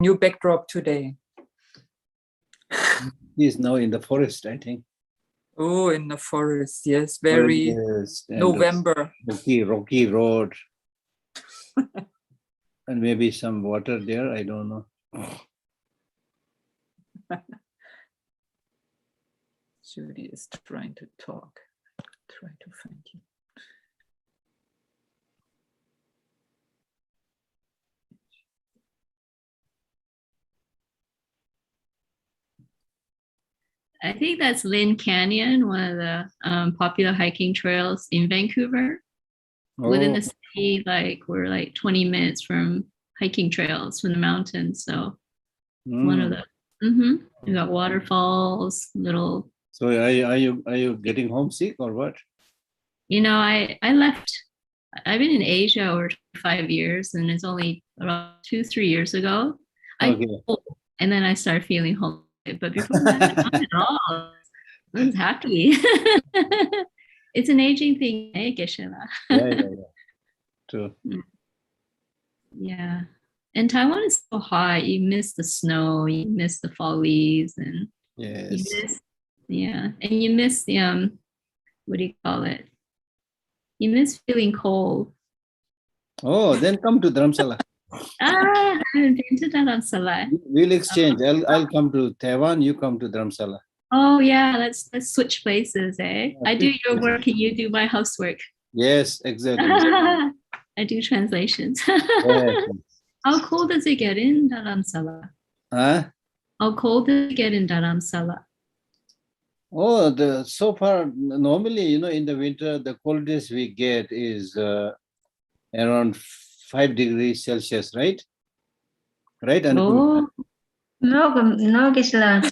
new backdrop today? He is now in the forest, I think. Oh, in the forest, yes, very Yes, November. Rocky road. And maybe some water there, I don't know. Judy is trying to talk. Try to find you. I think that's Lynn Canyon, one of the popular hiking trails in Vancouver. Oh. Within the city, like we're like 20 minutes from hiking trails from the mountains. So one of the, you got waterfalls, little. So are you getting homesick or what? You know, I left. I've been in Asia over 5 years, and it's only around 2-3 years ago. And then I started feeling homesick. But before that, not at all. I was happy. It's an aging thing, eh, Geshe? Yeah. True. Yeah. And Taiwan is so hot. You miss the snow, you miss the fall leaves, and yes. And you miss the what do you call it? You miss feeling cold. Oh, then come to Dharamsala. I haven't been to Dharamsala. We'll exchange. I'll come to Taiwan, you come to Dharamsala. Oh yeah, let's switch places, eh? Yeah, I do your work and you do my housework. Yes, exactly. I do translations. Yes. How cold does it get in Dharamsala? Huh? How cold does it get in Dharamsala? Oh, so far, normally, in the winter, the coldest we get is around 5 degrees Celsius, right? Right? Oh. No, Kishla.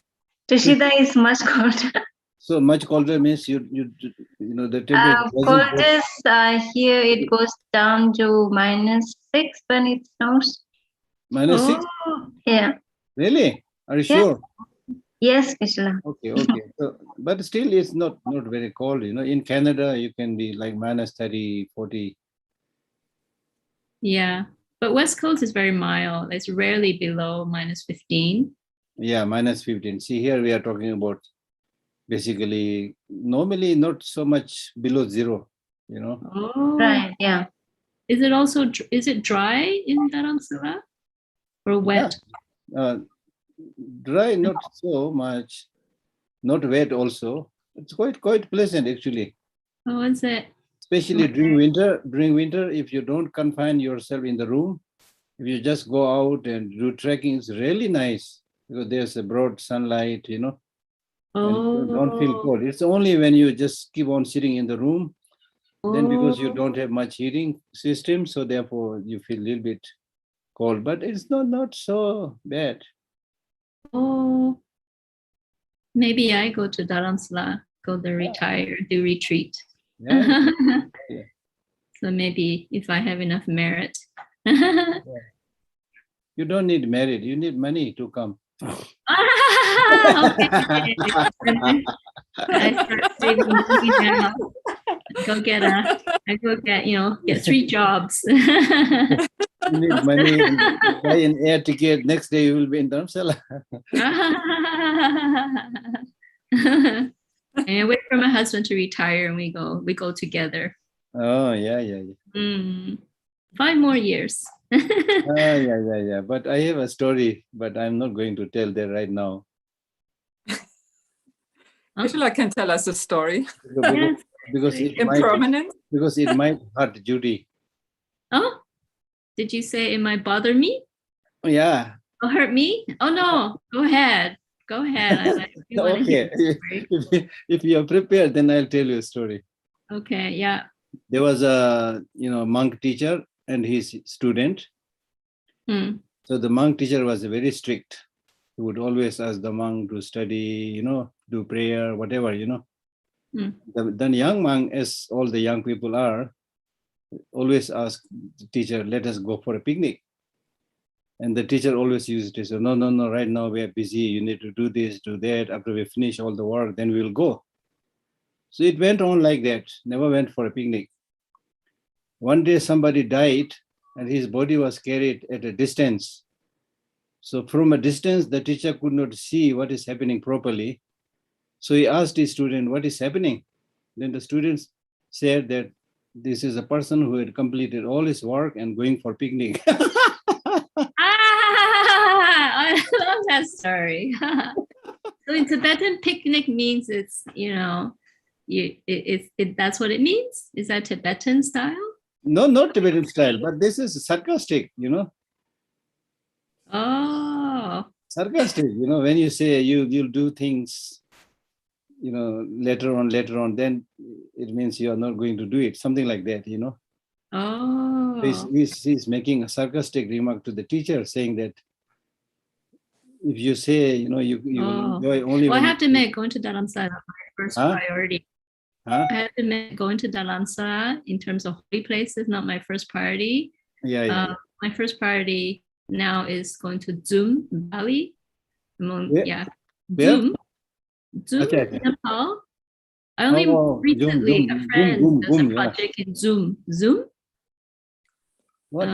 Tushita is much colder. So much colder means the temperature. Coldest here it goes down to -6 when it snows. -6? Yeah. Really? Are you sure? Yes, Kishla. Okay. So, but still, it's not very cold. In Canada, you can be like -30, 40. Yeah, but West Coast is very mild. It's rarely below -15. Yeah, -15. See, here we are talking about basically normally not so much below 0. Oh, Right. Yeah. Is it dry in Dharamsala or wet? Yeah. Dry, not so much. Not wet also. It's quite pleasant actually. Oh, is it? Especially during winter, if you don't confine yourself in the room, if you just go out and do trekking, it's really nice because there's a broad sunlight, and you don't feel cold. It's only when you just keep on sitting in the room, then because you don't have much heating system, so therefore you feel a little bit cold, but it's not so bad. Oh, maybe I go to Dharamsala, go to retire, do retreat. Yeah. So maybe if I have enough merit. You don't need merit, you need money to come. Okay. I start saving money now. I go get 3 jobs. You need money, buy an air ticket, next day you will be in Dharamsala. And I wait for my husband to retire and we go together. Oh, yeah. 5 more years. Yeah. But I have a story, but I'm not going to tell that right now. Angela can tell us a story. Because it might hurt Judy. Oh, did you say it might bother me? Yeah. Or hurt me? Oh no, go ahead. Okay. If you are prepared, then I'll tell you a story. Okay, yeah. There was a monk teacher and his student. So the monk teacher was very strict. He would always ask the monk to study, do prayer, whatever, The young monk, as all the young people are, always ask the teacher, let us go for a picnic. And the teacher always used to say, no, right now we are busy. You need to do this, do that. After we finish all the work, then we'll go. So it went on like that, never went for a picnic. One day somebody died and his body was carried at a distance. So from a distance, the teacher could not see what is happening properly. So he asked his student, what is happening? Then the students said that this is a person who had completed all his work and going for picnic. I love that story. So in Tibetan, picnic means it's, that's what it means? Is that Tibetan style? No, not Tibetan style, but this is sarcastic, Oh. Sarcastic, when you say you'll do things, later on, then it means you are not going to do it, something like that, Oh. He's making a sarcastic remark to the teacher, saying that if you say, you will enjoy only. Well, I have to make going to Dharamsala my first priority. Huh? I have to make going to Dharamsala in terms of holy places not my first priority. Yeah. My first priority now is going to Zoom, Bali. Zoom, Nepal. I only recently a friend does a project in Zoom. Zoom? What?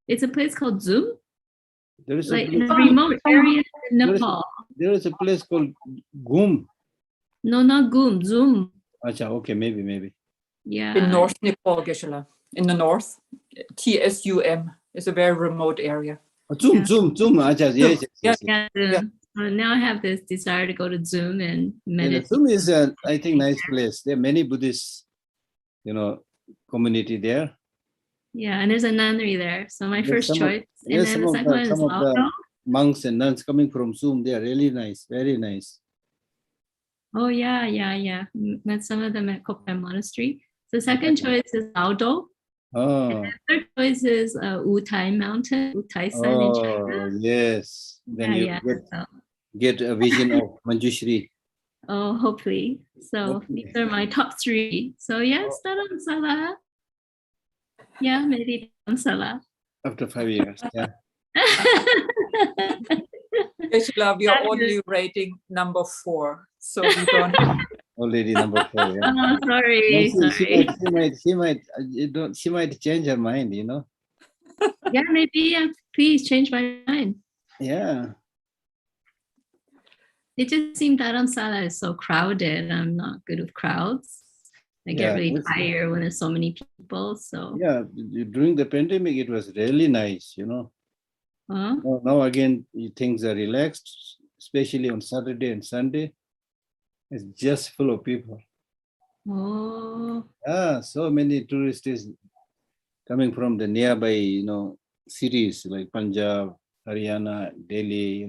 It's a place called Zoom. There is like in a remote area in Nepal. There is a place called Gum. No, not Gum, Zoom. Acha, okay, maybe. Yeah. In North Nepal, Geshe-la. In the north, TSUM is a very remote area. Zoom. Acha, yes. Yeah. So now I have this desire to go to Zoom and meditate. Zoom is, I think, nice place. There are many Buddhist, community there. Yeah, and there's a nunnery there. So my first choice. And then the second one is the monks and nuns coming from Zoom. They are really nice, very nice. Oh, yeah. Met some of them at Kopan Monastery. The second choice is Lhakdor. Oh. And the third choice is Utai Mountain, Utai Sun in China. Yes. Then you get a vision of Manjushri. Oh, hopefully. So these are my top three. So yes, Dharamsala. Yeah, maybe Dharamsala. After 5 years, yeah. Geshe-la, we are only rating number 4. So we don't. Already number 4, yeah. Oh, sorry. She might change her mind, Yeah, maybe. Please change my mind. Yeah. It just seemed Dharamsala is so crowded. I'm not good with crowds. I get really tired when there's so many people. So yeah, during the pandemic, it was really nice, Huh? Now again, things are relaxed, especially on Saturday and Sunday. It's just full of people. Oh. So many tourists coming from the nearby, cities like Punjab, Haryana, Delhi,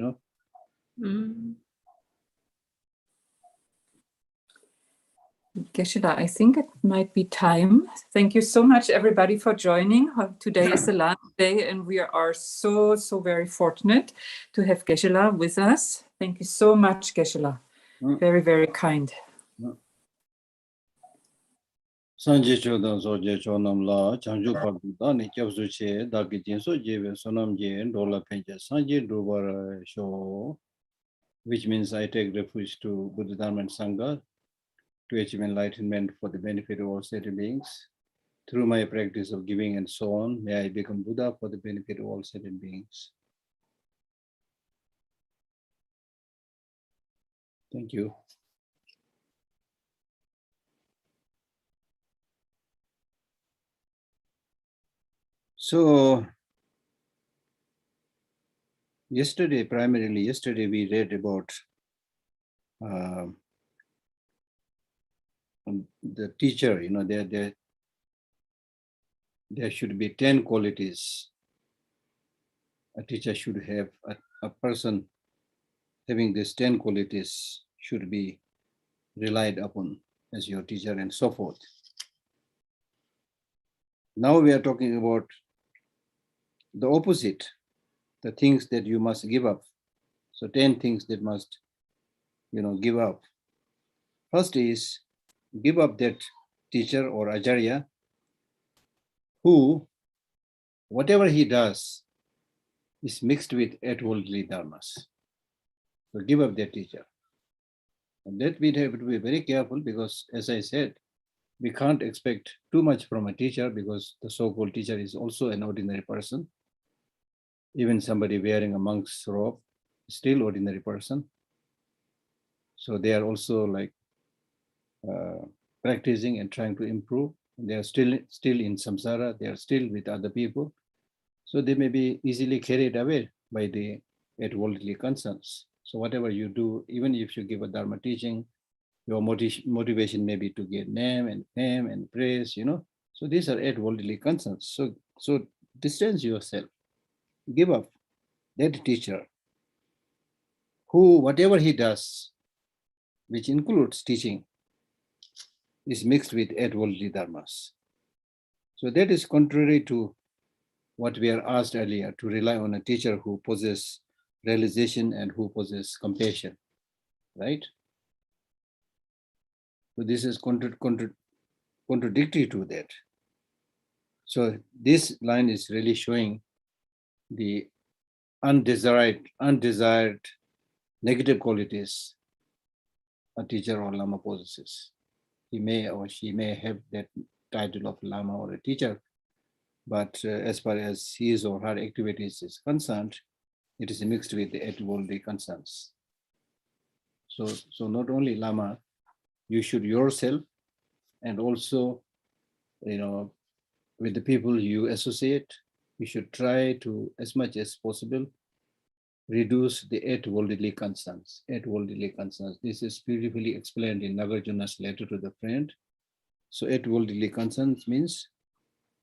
Geshe-la, I think it might be time. Thank you so much, everybody, for joining. Today is the last day, and we are so very fortunate to have Geshe-la with us. Thank you so much, Geshe-la. Very, very kind. Sanje Chodan Soje Chonam La, Chanju Paduda, Nikabsu Che, Daki Jinso Jeve, Sonam Je, Dola Penja, Sanje Dubara Show, which means I take refuge to Buddha Dharma and Sangha to achieve enlightenment for the benefit of all sentient beings. Through my practice of giving and so on, may I become Buddha for the benefit of all sentient beings. Thank you. So, yesterday we read about the teacher, there should be 10 qualities a teacher should have. A person having these 10 qualities should be relied upon as your teacher and so forth. Now we are talking about the opposite, the things that you must give up. So 10 things that must, give up. First is give up that teacher or acharya who, whatever he does, is mixed with worldly dharmas. So give up that teacher. And that we have to be very careful because, as I said, we can't expect too much from a teacher because the so-called teacher is also an ordinary person. Even somebody wearing a monk's robe, still ordinary person. So they are also like practicing and trying to improve. They are still in samsara. They are still with other people. So they may be easily carried away by the worldly concerns. So whatever you do, even if you give a dharma teaching, your motivation may be to get name and fame and praise, So these are worldly concerns. So distance yourself. Give up that teacher who, whatever he does, which includes teaching, is mixed with worldly dharmas. So that is contrary to what we are asked earlier, to rely on a teacher who possesses realization and who possesses compassion, right? So this is contradictory to that. So this line is really showing the undesired negative qualities a teacher or lama possesses. He may or she may have that title of lama or a teacher, but as far as his or her activities is concerned, it is mixed with the worldly concerns. So not only lama, you should yourself and also, with the people you associate, you should try to, as much as possible, reduce the worldly concerns. This is beautifully explained in Nagarjuna's letter to the friend. So worldly concerns means,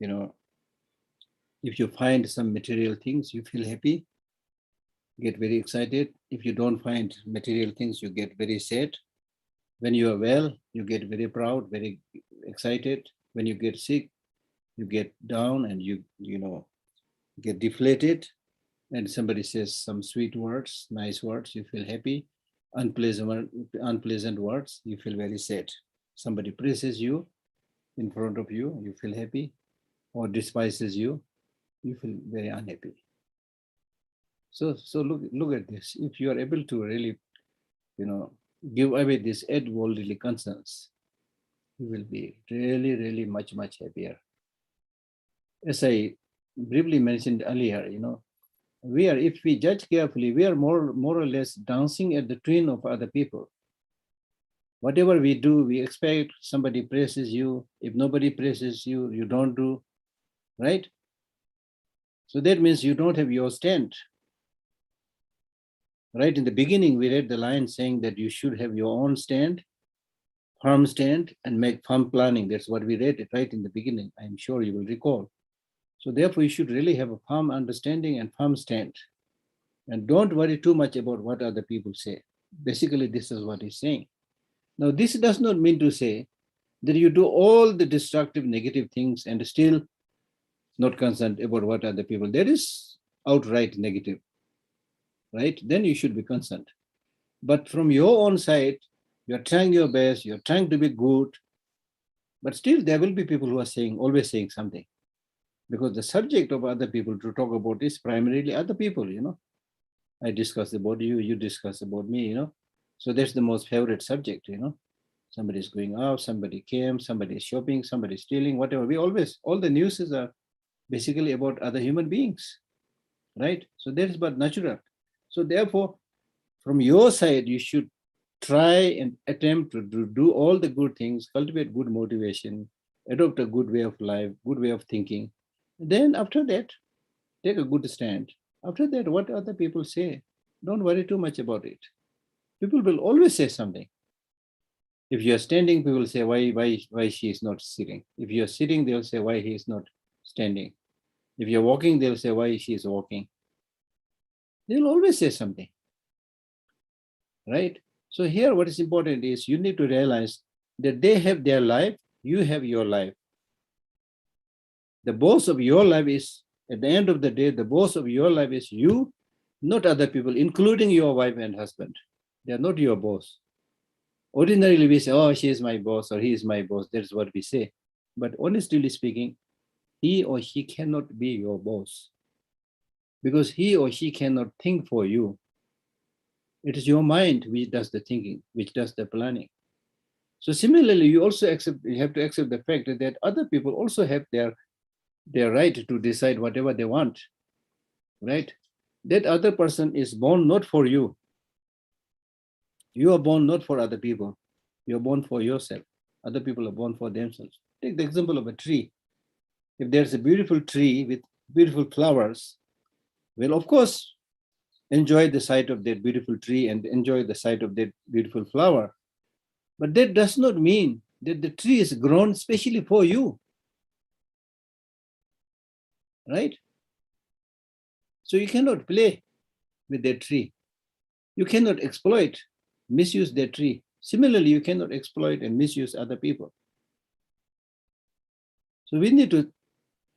if you find some material things, you feel happy, get very excited. If you don't find material things, you get very sad. When you are well, you get very proud, very excited. When you get sick, you get down and you get deflated. And somebody says some sweet words, nice words, you feel happy. Unpleasant words, you feel very sad. Somebody praises you in front of you, you feel happy. Or despises you, you feel very unhappy. So look at this. If you are able to really, give away these worldly concerns, you will be really, really much, much happier. As I briefly mentioned earlier, if we judge carefully, we are more or less dancing at the tune of other people. Whatever we do, we expect somebody praises you. If nobody praises you, you don't do, right? So that means you don't have your stand. Right in the beginning, we read the line saying that you should have your own stand, firm stand, and make firm planning. That's what we read it right in the beginning. I'm sure you will recall. So therefore, you should really have a firm understanding and firm stand. And don't worry too much about what other people say. Basically, this is what he's saying. Now, this does not mean to say that you do all the destructive, negative things and still not concerned about what other people. That is outright negative, right? Then you should be concerned. But from your own side, you're trying your best, you're trying to be good, but still there will be people who are always saying something. Because the subject of other people to talk about is primarily other people, I discuss about you, you discuss about me, So that's the most favorite subject, Somebody's going out, somebody came, somebody's shopping, somebody's stealing, whatever. All the news are basically about other human beings, right? So that is but natural. So therefore, from your side, you should try and attempt to do all the good things, cultivate good motivation, adopt a good way of life, good way of thinking. Then after that, take a good stand. After that, what other people say, don't worry too much about it. People will always say something. If you're standing, people will say, why she is not sitting. If you're sitting, they'll say, why he is not standing. If you're walking, they'll say, why she is walking. They'll always say something, right? So here, what is important is you need to realize that they have their life, you have your life. The boss of your life is, at the end of the day, the boss of your life is you, not other people, including your wife and husband. They are not your boss. Ordinarily, we say, oh, she is my boss or he is my boss. That's what we say. But honestly speaking, he or she cannot be your boss because he or she cannot think for you. It is your mind which does the thinking, which does the planning. So similarly, you have to accept the fact that other people also have their right to decide whatever they want, right? that other person is born not for you. You are born not for other people. You are born for yourself. Other people are born for themselves. Take the example of a tree. If there's a beautiful tree with beautiful flowers, well, of course, enjoy the sight of that beautiful tree and enjoy the sight of that beautiful flower. But that does not mean that the tree is grown specially for you. Right? So you cannot play with that tree. You cannot exploit, misuse that tree. Similarly, you cannot exploit and misuse other people. So we need to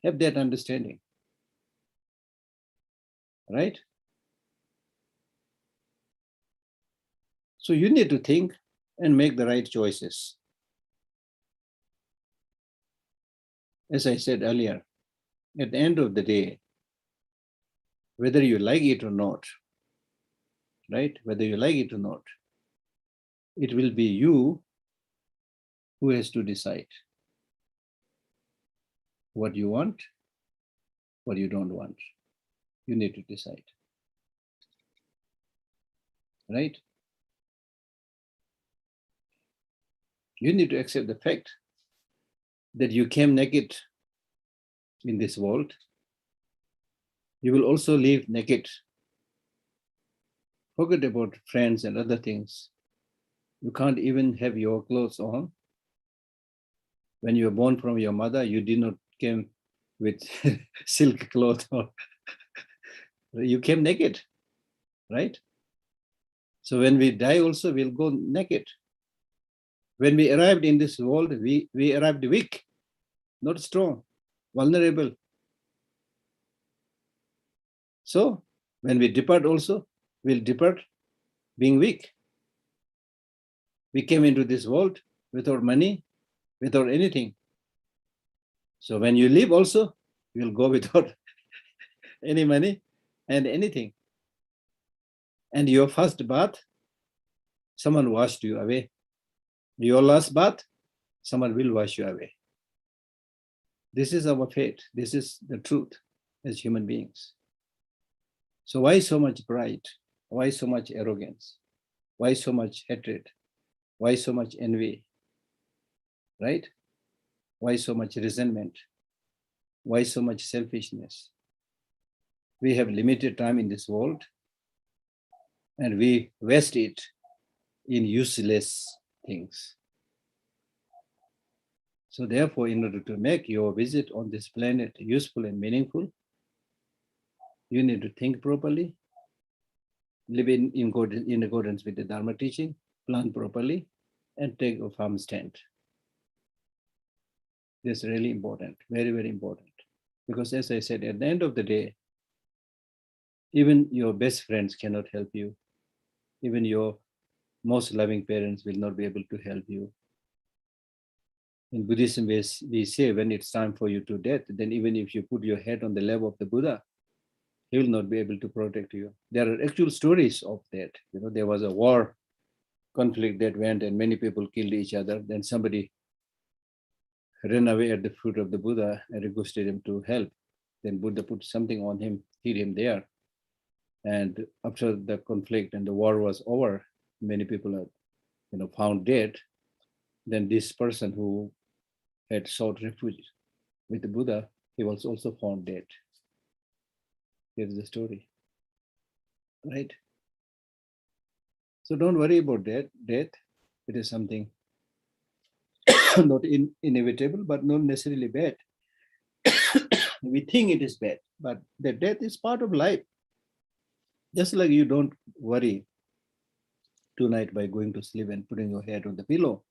have that understanding. Right? So you need to think and make the right choices. As I said earlier, at the end of the day, whether you like it or not, right? Whether you like it or not, it will be you who has to decide what you want, what you don't want. You need to decide. Right? You need to accept the fact that you came naked in this world. You will also leave naked. Forget about friends and other things. You can't even have your clothes on. When you were born from your mother, you did not come with silk cloth, or you came naked, right? So when we die also, we'll go naked. When we arrived in this world, we arrived weak, not strong, vulnerable. So when we depart also, we'll depart being weak. We came into this world without money, without anything. So when you leave also, you'll go without any money and anything. And your first bath, someone washed you away. Your last bath, someone will wash you away. This is our fate. This is the truth as human beings. So why so much pride? Why so much arrogance? Why so much hatred? Why so much envy? Right? Why so much resentment? Why so much selfishness? We have limited time in this world and we waste it in useless things. So therefore, in order to make your visit on this planet useful and meaningful, you need to think properly, live in accordance with the Dharma teaching, plan properly, and take a firm stand. This is really important, very, very important. Because as I said, at the end of the day, even your best friends cannot help you. Even your most loving parents will not be able to help you. In Buddhism, we say when it's time for you to death, then even if you put your head on the lap of the Buddha, he will not be able to protect you. There are actual stories of that. You know, there was a war conflict that went and many people killed each other. Then somebody ran away at the foot of the Buddha and requested him to help. Then Buddha put something on him, hid him there. And after the conflict and the war was over, many people are, found dead. Then this person who had sought refuge with the Buddha, he was also found dead. Here's the story, right? So don't worry about death. It is something not inevitable, but not necessarily bad. We think it is bad, but the death is part of life. Just like you don't worry tonight by going to sleep and putting your head on the pillow,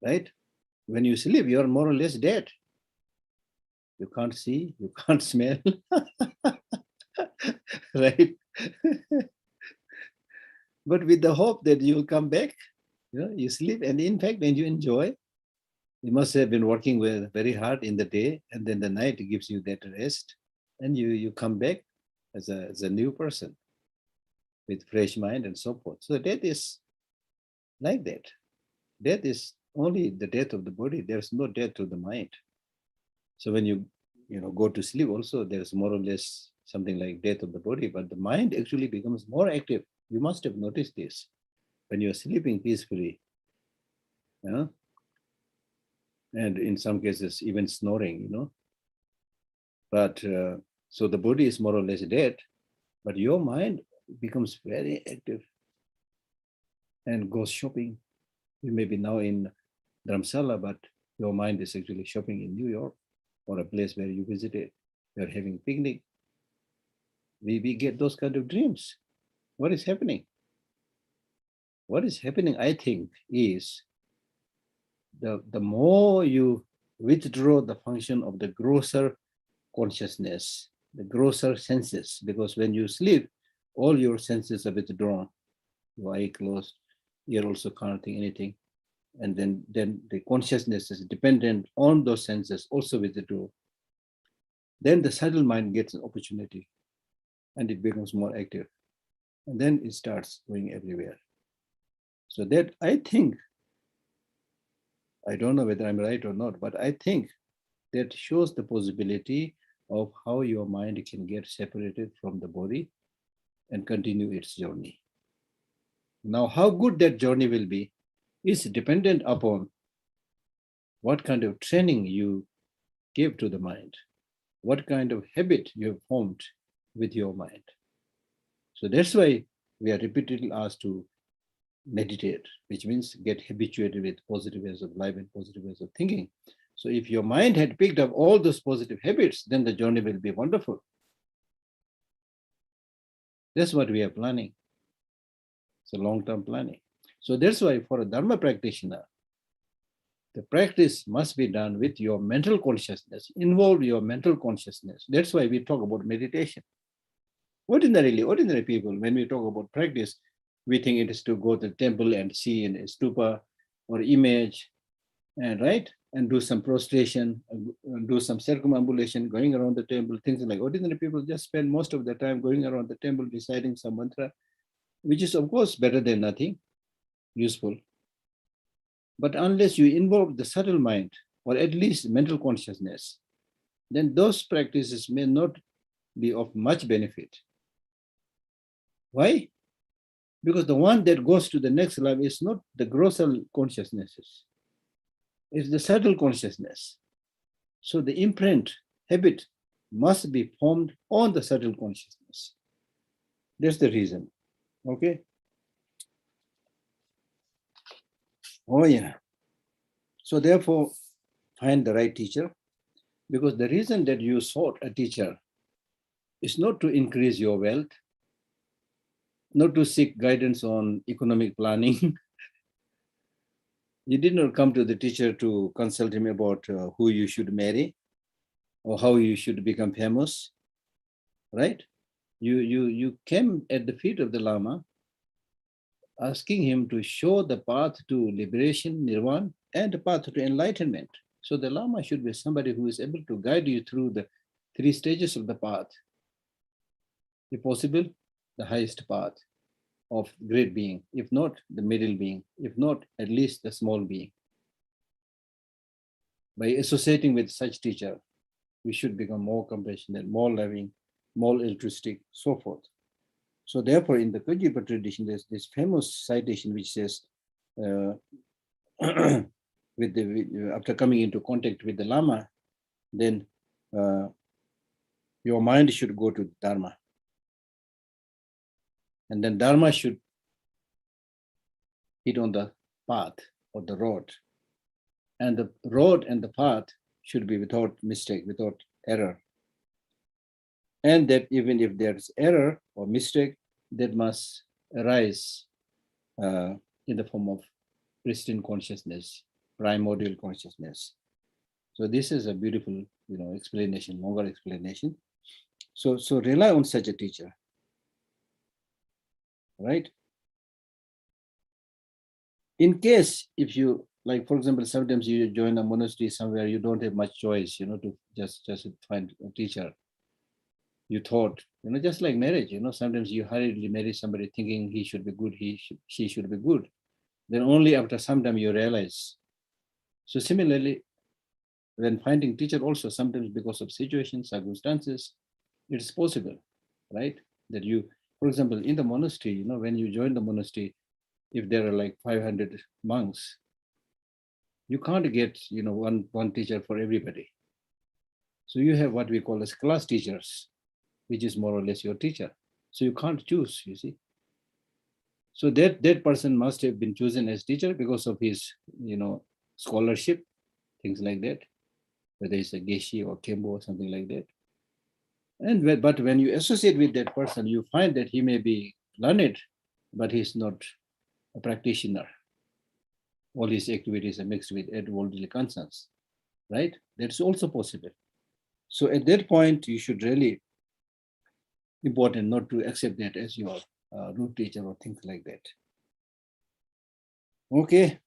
right? When you sleep, you're more or less dead. You can't see, you can't smell, right? But with the hope that you'll come back, you sleep, and in fact, when you enjoy, you must have been working very hard in the day, and then the night gives you that rest, and you come back as a new person with fresh mind and so forth. So death is like that. Death is only the death of the body. There's no death to the mind. So when you go to sleep also, there's more or less something like death of the body, but the mind actually becomes more active. You must have noticed this when you're sleeping peacefully. And in some cases, even snoring, But so the body is more or less dead, but your mind becomes very active and goes shopping. You may be now in Dharamsala, but your mind is actually shopping in New York or a place where you visited. You're having picnic. We get those kind of dreams. What is happening? What is happening, I think, is the more you withdraw the function of the grosser consciousness, the grosser senses, because when you sleep, all your senses are withdrawn. Your eye closed, ear also can't think anything. And then the consciousness is dependent on those senses, also withdraw. Then the subtle mind gets an opportunity and it becomes more active. And then it starts going everywhere. So that I think, I don't know whether I'm right or not, but I think that shows the possibility of how your mind can get separated from the body and continue its journey. Now, how good that journey will be is dependent upon what kind of training you give to the mind, what kind of habit you have formed with your mind. So that's why we are repeatedly asked to meditate, which means get habituated with positive ways of life and positive ways of thinking. So if your mind had picked up all those positive habits, then the journey will be wonderful. That's what we are planning. It's a long-term planning. So that's why for a Dharma practitioner, the practice must be done with your mental consciousness, involve your mental consciousness. That's why we talk about meditation. Ordinary people, when we talk about practice, we think it is to go to the temple and see in a stupa or image, and right, and do some prostration, do some circumambulation, going around the temple, things like ordinary people just spend most of their time going around the temple, reciting some mantra, which is of course better than nothing, useful. But unless you involve the subtle mind, or at least mental consciousness, then those practices may not be of much benefit. Why? Because the one that goes to the next level is not the grosser consciousnesses. It's the subtle consciousness. So the imprint, habit, must be formed on the subtle consciousness. That's the reason. Okay? Oh yeah. So therefore, find the right teacher, because the reason that you sought a teacher is not to increase your wealth, not to seek guidance on economic planning. You did not come to the teacher to consult him about who you should marry or how you should become famous, right? You came at the feet of the Lama, asking him to show the path to liberation, nirvana, and the path to enlightenment. So the Lama should be somebody who is able to guide you through the 3 stages of the path. If possible, the highest path of great being, if not the middle being, if not at least the small being. By associating with such teacher, we should become more compassionate, more loving, more altruistic, so forth. So therefore, in the Kajipa tradition, there's this famous citation which says, after coming into contact with the Lama, then your mind should go to Dharma. And then Dharma should hit on the path or the road. And the road and the path should be without mistake, without error. And that even if there's error or mistake, that must arise in the form of pristine consciousness, primordial consciousness. So this is a beautiful, explanation, longer explanation. So rely on such a teacher, right? In case if you, like, for example, sometimes you join a monastery somewhere, you don't have much choice, to just find a teacher. You thought, just like marriage, sometimes you hurriedly marry somebody thinking he should be good, she should be good. Then only after some time you realize. So similarly, when finding teacher also, sometimes because of situations, circumstances, It's possible, right? That you, for example, in the monastery, when you join the monastery, if there are like 500 monks, you can't get, one teacher for everybody. So you have what we call as class teachers, which is more or less your teacher. So you can't choose, you see. So that person must have been chosen as teacher because of his, scholarship, things like that, whether it's a Geshe or Kembo or something like that. But when you associate with that person, you find that he may be learned, but he's not a practitioner. All his activities are mixed with worldly concerns, right? That's also possible. So at that point, you should really important not to accept that as your root teacher or things like that. Okay.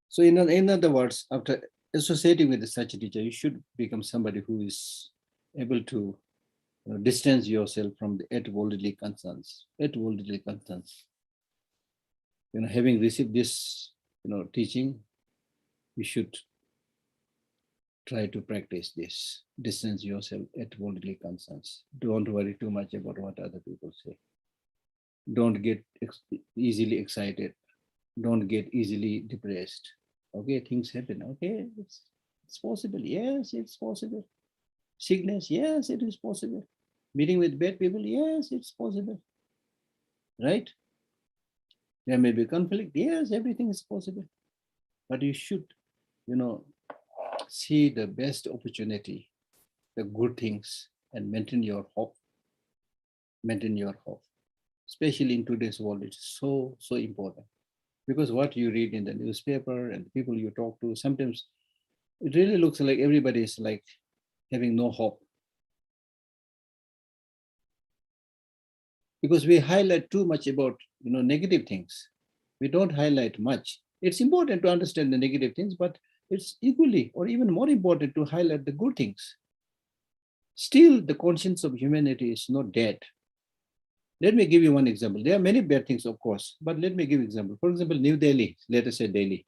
So in other words, after associating with such a teacher, you should become somebody who is able to distance yourself from the worldly concerns. Having received this, teaching, you should try to practice this. Distance yourself at worldly concerns. Don't worry too much about what other people say. Don't get easily excited. Don't get easily depressed. Okay, things happen. Okay, it's possible. Yes, it's possible. Sickness, yes, it is possible. Meeting with bad people, yes, it's possible. Right? There may be conflict. Yes, everything is possible. But you should, see the best opportunity, the good things, and maintain your hope. Maintain your hope. Especially in today's world, it's so important. Because what you read in the newspaper and people you talk to, sometimes it really looks like everybody is like having no hope. Because we highlight too much about negative things. We don't highlight much. It's important to understand the negative things, but it's equally or even more important to highlight the good things. Still, the conscience of humanity is not dead. Let me give you one example. There are many bad things, of course, but let me give an example. For example, New Delhi, let us say Delhi,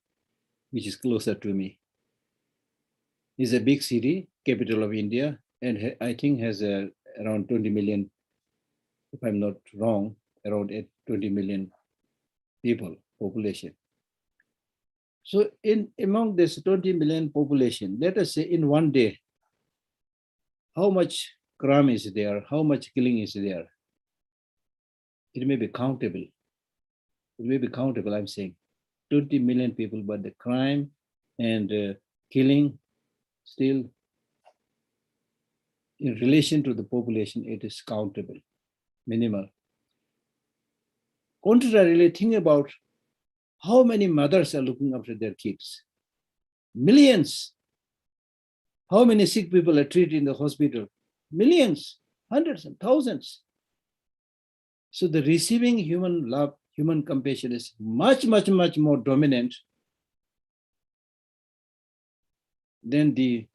which is closer to me, is a big city, capital of India, and I think has around 20 million, if I'm not wrong, around 20 million people, population. So among this 20 million population, let us say in one day, how much crime is there, how much killing is there? It may be countable. It may be countable, I'm saying. 20 million people, but the crime and killing still, in relation to the population, it is countable, minimal. Contrarily, think about how many mothers are looking after their kids. Millions. How many sick people are treated in the hospital? Millions, hundreds and thousands. So the receiving human love, human compassion is much, much, much more dominant than the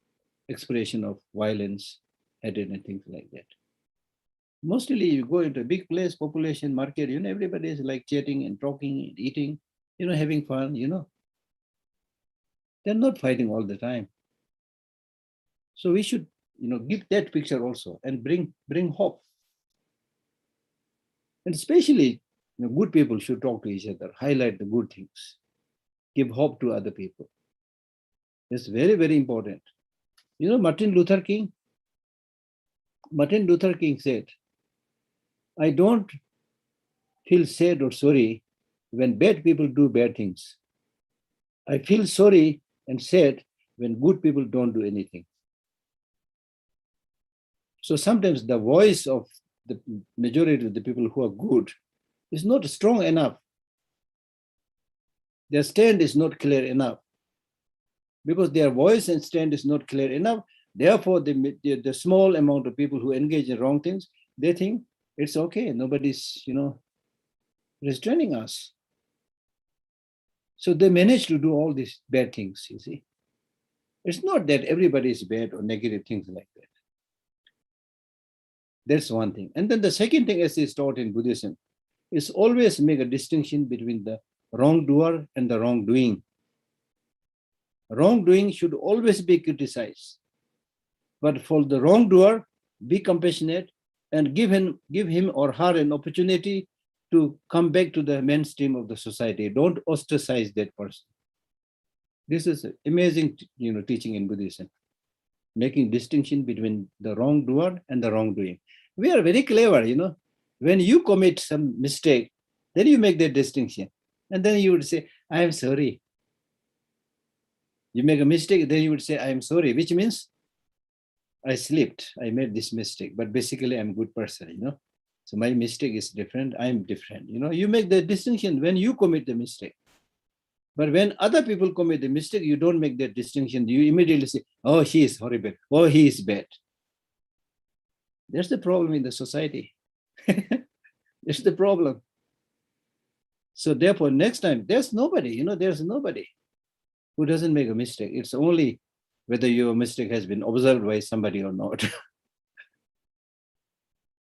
expression of violence, hatred, and things like that. Mostly you go into a big place, population, market, everybody is like chatting and talking and eating, having fun, They're not fighting all the time. So we should, give that picture also and bring hope. And especially, good people should talk to each other, highlight the good things, give hope to other people. It's very, very important. Martin Luther King said, I don't feel sad or sorry when bad people do bad things. I feel sorry and sad when good people don't do anything. So sometimes the voice of the majority of the people who are good is not strong enough. Their stand is not clear enough. Because their voice and stand is not clear enough, therefore the small amount of people who engage in wrong things, they think it's okay, nobody's, restraining us. So they manage to do all these bad things, you see. It's not that everybody is bad or negative things like that. That's one thing. And then the second thing, as is taught in Buddhism, is always make a distinction between the wrongdoer and the wrongdoing. Wrongdoing should always be criticized. But for the wrongdoer, be compassionate, and give him or her an opportunity to come back to the mainstream of the society. Don't ostracize that person. This is amazing, teaching in Buddhism, making distinction between the wrongdoer and the wrongdoing. We are very clever, When you commit some mistake, then you make that distinction. And then you would say, I am sorry. You make a mistake, then you would say, I am sorry, which means I slipped, I made this mistake, but basically I'm a good person, So my mistake is different, I'm different, You make the distinction when you commit the mistake. But when other people commit the mistake, you don't make that distinction. You immediately say, oh, he is horrible, oh, he is bad. That's the problem in the society. That's the problem. So therefore, next time, there's nobody, there's nobody who doesn't make a mistake. It's only whether your mistake has been observed by somebody or not.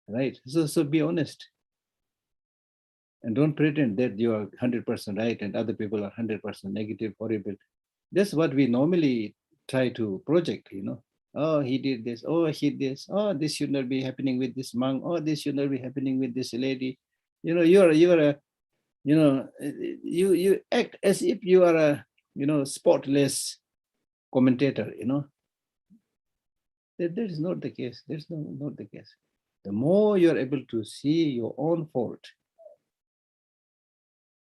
Right? So be honest. And don't pretend that you are 100% right and other people are 100% negative, horrible. That's what we normally try to project, Oh, he did this. Oh, he did this. Oh, this should not be happening with this monk. Oh, this should not be happening with this lady. You act as if you are a, spotless commentator, That is not the case. That's not the case. The more you're able to see your own fault,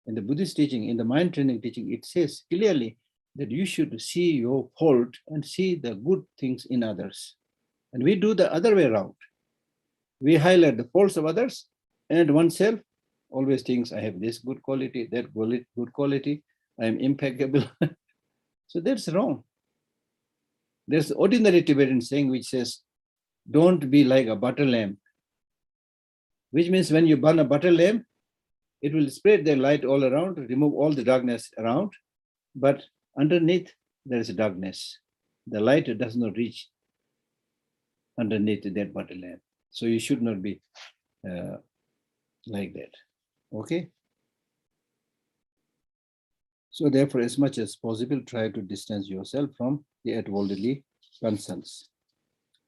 in the Buddhist teaching, in the mind training teaching, it says clearly that you should see your fault and see the good things in others. And we do the other way around. We highlight the faults of others, and oneself always thinks, I have this good quality, that good quality, I am impeccable. So that's wrong. There's ordinary Tibetan saying which says, don't be like a butter lamp. Which means when you burn a butter lamp, it will spread the light all around, remove all the darkness around, but underneath there is darkness. The light does not reach underneath that butter lamp. So you should not be like that. Okay? So therefore, as much as possible, try to distance yourself from the worldly concerns.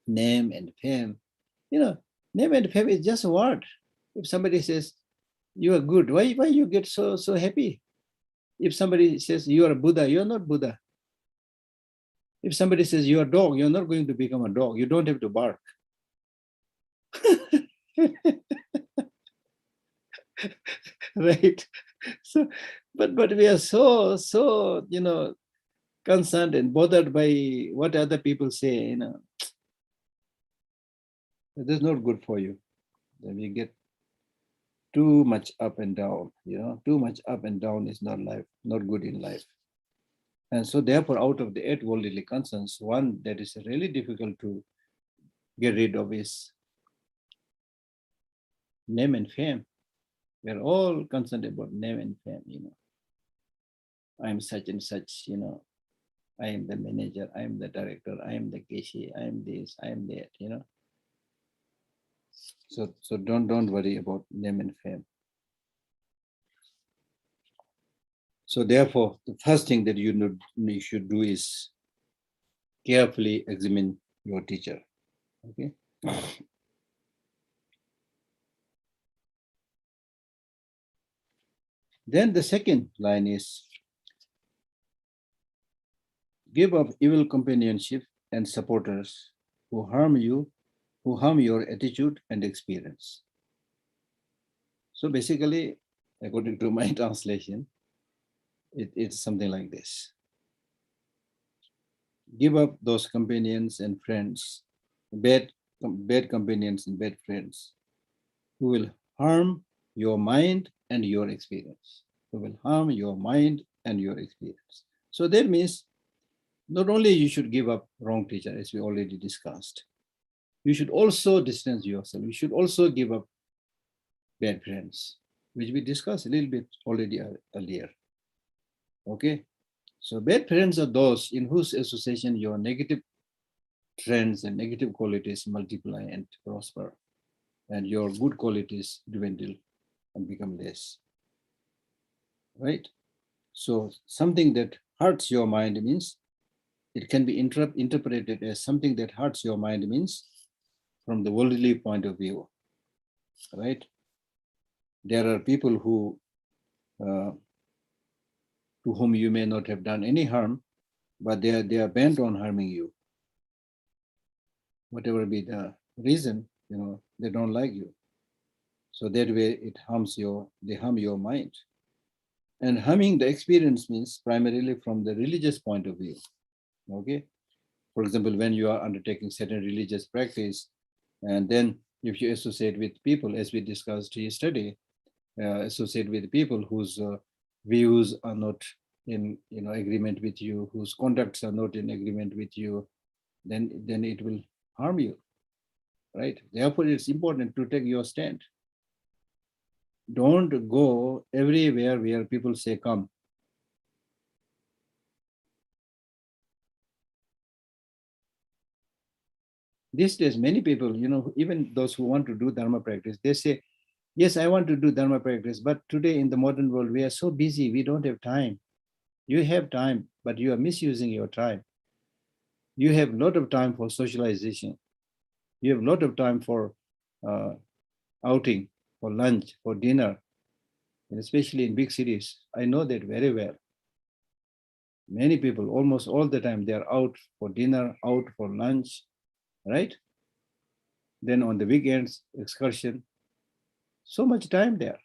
Name and fame. Name and fame is just a word. If somebody says, you are good, why you get so happy? If somebody says, you are a Buddha, you're not Buddha. If somebody says, you're a dog, you're not going to become a dog. You don't have to bark. Right? So, but we are so concerned and bothered by what other people say, It is not good for you. Then we get too much up and down, too much up and down is not good in life. And so therefore, out of the 8 worldly concerns, one that is really difficult to get rid of is name and fame. We are all concerned about name and fame, I am such and such, I am the manager, I am the director, I am the Geshe, I am this, I am that, So don't worry about name and fame. So therefore, the first thing that you should do is carefully examine your teacher. Okay. Then the second line is, give up evil companionship and supporters who harm you, who harm your attitude and experience. So basically, according to my translation, it's something like this. Give up those companions and friends, bad companions and bad friends, who will harm your mind and your experience. Who will harm your mind and your experience. So that means not only you should give up wrong teacher, as we already discussed, you should also distance yourself. You should also give up bad friends, which we discussed a little bit already earlier. Okay, so bad friends are those in whose association your negative trends and negative qualities multiply and prosper, and your good qualities dwindle and become less. Right? So something that hurts your mind means, it can be interpreted as something that hurts your mind means from the worldly point of view, right? There are people who, to whom you may not have done any harm, but they are bent on harming you. Whatever be the reason, they don't like you. So that way they harm your mind. And harming the experience means primarily from the religious point of view. Okay. For example, when you are undertaking certain religious practice, and then if you associate with people, as we discussed yesterday, associate with people whose views are not in agreement with you, whose conducts are not in agreement with you, then it will harm you, right? Therefore, it's important to take your stand. Don't go everywhere where people say come. These days, many people, even those who want to do Dharma practice, they say, yes, I want to do Dharma practice, but today in the modern world, we are so busy, we don't have time. You have time, but you are misusing your time. You have a lot of time for socialization. You have a lot of time for outing, for lunch, for dinner, and especially in big cities. I know that very well. Many people, almost all the time, they are out for dinner, out for lunch, right? Then on the weekends, excursion. So much time there.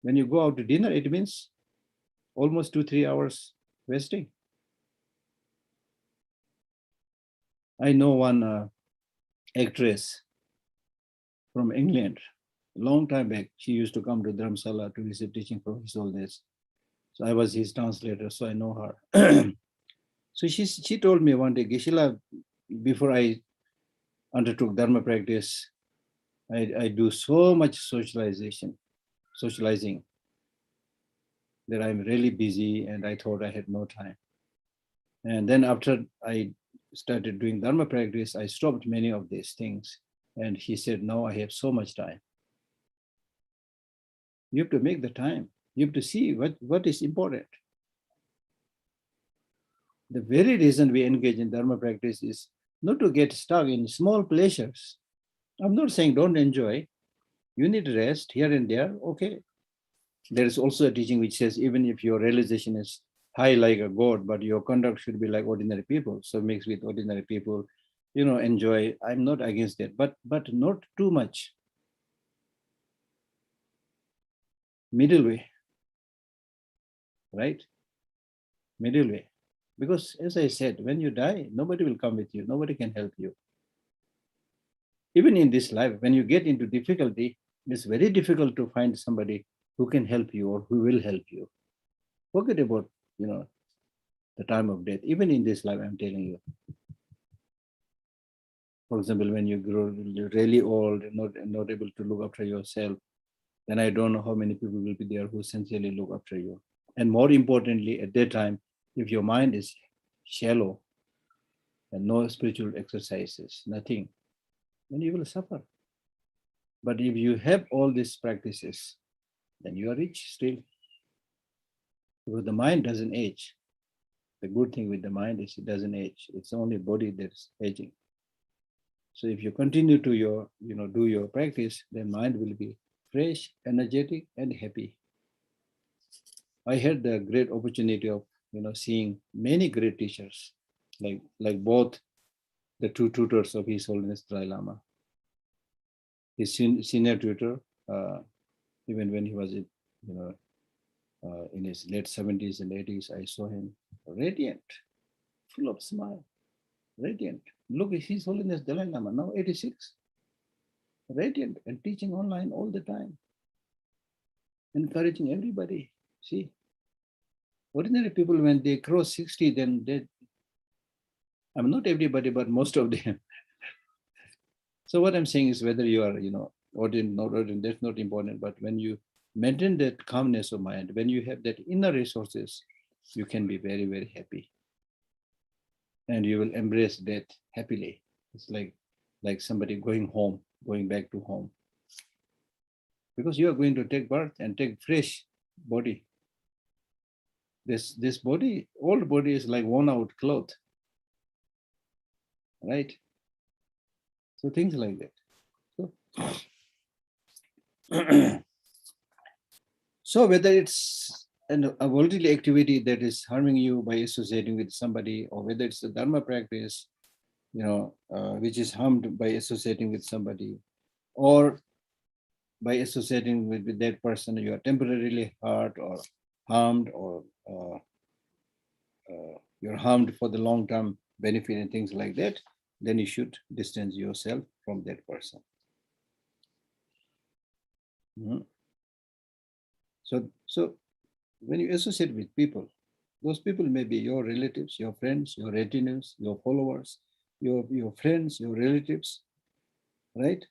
When you go out to dinner, it means almost 2-3 hours wasting. I know one actress from England, a long time back. She used to come to Dharamsala to receive teaching from His Holiness. So I was his translator, so I know her. So she told me one day, Geshe-la, before I undertook Dharma practice, I do so much socializing, that I'm really busy and I thought I had no time. And then after I started doing Dharma practice, I stopped many of these things. And he said, no, I have so much time. You have to make the time. You have to see what is important. The very reason we engage in Dharma practice is not to get stuck in small pleasures. I'm not saying don't enjoy. You need rest here and there. Okay. There is also a teaching which says even if your realization is high like a god, but your conduct should be like ordinary people. So mix with ordinary people, enjoy. I'm not against that, but not too much. Middle way, right? Middle way. Because as I said, when you die, nobody will come with you. Nobody can help you. Even in this life, when you get into difficulty, it's very difficult to find somebody who can help you or who will help you. Forget about, the time of death. Even in this life, I'm telling you. For example, when you grow really old and not able to look after yourself, then I don't know how many people will be there who sincerely look after you. And more importantly, at that time, if your mind is shallow and no spiritual exercises, nothing, then you will suffer. But if you have all these practices, then you are rich still. Because the mind doesn't age. The good thing with the mind is it doesn't age. It's only body that's aging. So if you continue to do your practice, then mind will be fresh, energetic, and happy. I had the great opportunity of seeing many great teachers, like both the two tutors of His Holiness Dalai Lama. His senior tutor, even when he was in his late 70s and 80s, I saw him radiant, full of smile, radiant. Look at His Holiness Dalai Lama, now 86, radiant and teaching online all the time, encouraging everybody. See, ordinary people, when they cross 60, then I'm not everybody, but most of them. So what I'm saying is whether you are, ordained, not ordained, that's not important. But when you maintain that calmness of mind, when you have that inner resources, you can be very, very happy. And you will embrace death happily. It's like somebody going back to home. Because you are going to take birth and take fresh body. This body, old body is like worn out cloth. Right? So things like that. So whether it's a voluntary activity that is harming you by associating with somebody, or whether it's a dharma practice, which is harmed by associating with somebody, or by associating with that person, you are temporarily hurt or harmed, or you're harmed for the long-term benefit and things like that, then you should distance yourself from that person. So when you associate with people, those people may be your relatives, your friends, your retinues, your followers, your friends, your relatives, right?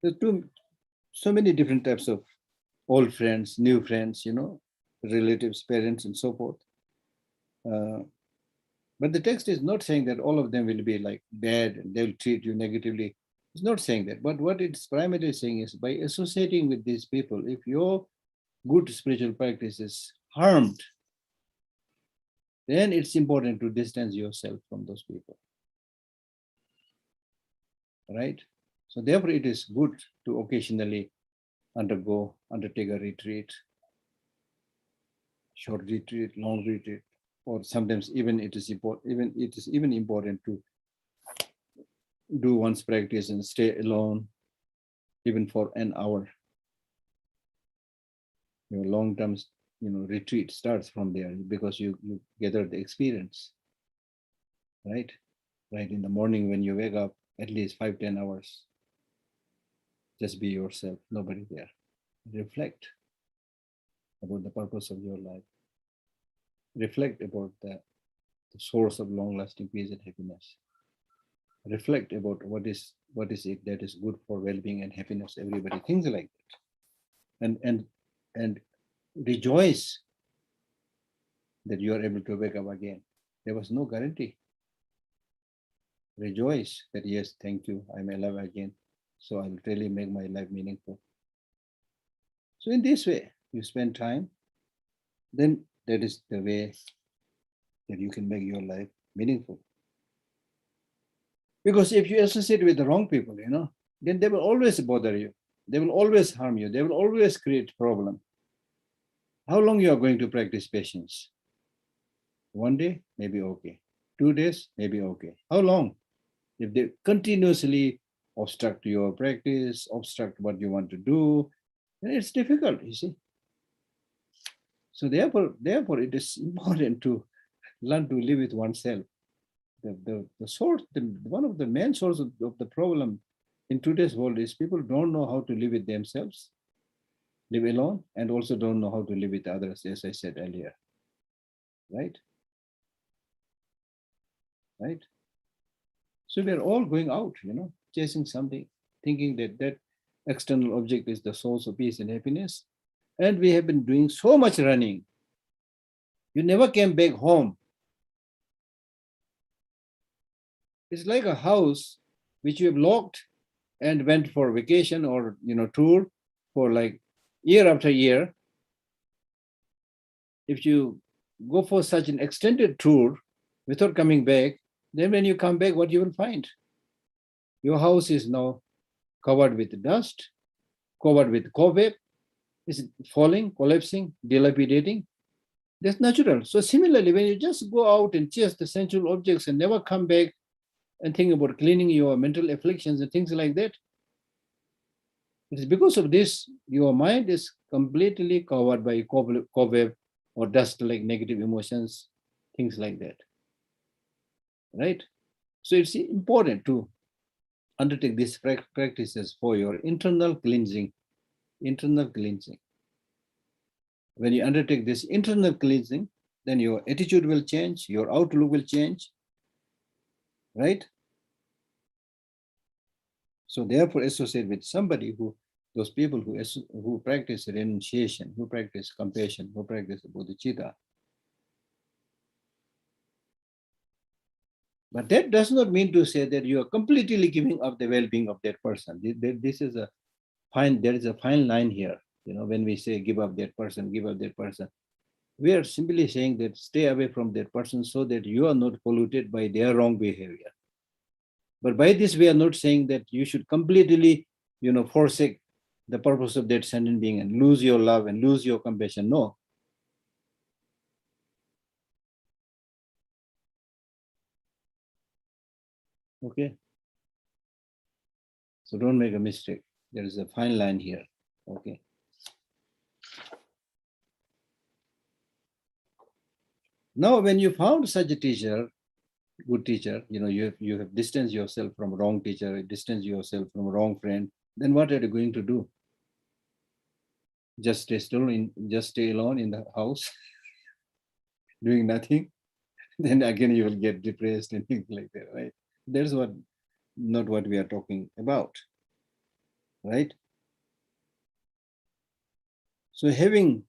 There are so many different types of old friends, new friends, relatives, parents, and so forth. But the text is not saying that all of them will be like bad and they'll treat you negatively. It's not saying that. But what it's primarily saying is, by associating with these people, if your good spiritual practice is harmed, then it's important to distance yourself from those people. Right? So therefore, it is good to occasionally undertake a retreat, short retreat, long retreat, or sometimes even it is important to do one's practice and stay alone, even for an hour. Your long-term, retreat starts from there, because you gather the experience, right? Right in the morning when you wake up, at least 5-10 hours. Just be yourself, nobody there. Reflect about the purpose of your life. Reflect about the source of long-lasting peace and happiness. Reflect about what is it that is good for well-being and happiness, everybody, things like that. And rejoice that you are able to wake up again. There was no guarantee. Rejoice that, yes, thank you, I'm alive again. So I will really make my life meaningful. So in this way, you spend time, then that is the way that you can make your life meaningful. Because if you associate with the wrong people, then they will always bother you. They will always harm you. They will always create problem. How long you are going to practice patience? One day, maybe okay. 2 days, maybe okay. How long? If they continuously obstruct your practice, obstruct what you want to do, then it's difficult, you see. So therefore, it is important to learn to live with oneself. One of the main sources of the problem in today's world is people don't know how to live with themselves, live alone, and also don't know how to live with others, as I said earlier. Right? Right? So we're all going out, chasing something, thinking that external object is the source of peace and happiness. And we have been doing so much running. You never came back home. It's like a house which you have locked and went for vacation or tour for like year after year. If you go for such an extended tour without coming back, then when you come back, what you will find? Your house is now covered with dust, covered with cobweb, is falling, collapsing, dilapidating. That's natural. So similarly, when you just go out and chase the sensual objects and never come back and think about cleaning your mental afflictions and things like that, it is because of this, your mind is completely covered by cobweb or dust, like negative emotions, things like that. Right? So it's important to undertake these practices for your internal cleansing. Internal cleansing. When you undertake this internal cleansing, then your attitude will change, your outlook will change. Right? So therefore, associate with somebody those people who practice renunciation, who practice compassion, who practice bodhicitta. But that does not mean to say that you are completely giving up the well-being of that person. There is a fine line here. When we say give up that person, we are simply saying that stay away from that person so that you are not polluted by their wrong behavior. But by this, we are not saying that you should completely, forsake the purpose of that sentient being and lose your love and lose your compassion. No. Okay. So don't make a mistake. There is a fine line here. Okay. Now, when you found such a teacher, good teacher, you have distanced yourself from wrong teacher, distanced yourself from wrong friend, then what are you going to do? Just stay alone in the house, doing nothing. Then again you will get depressed and things like that, right? That's not what we are talking about, right? So having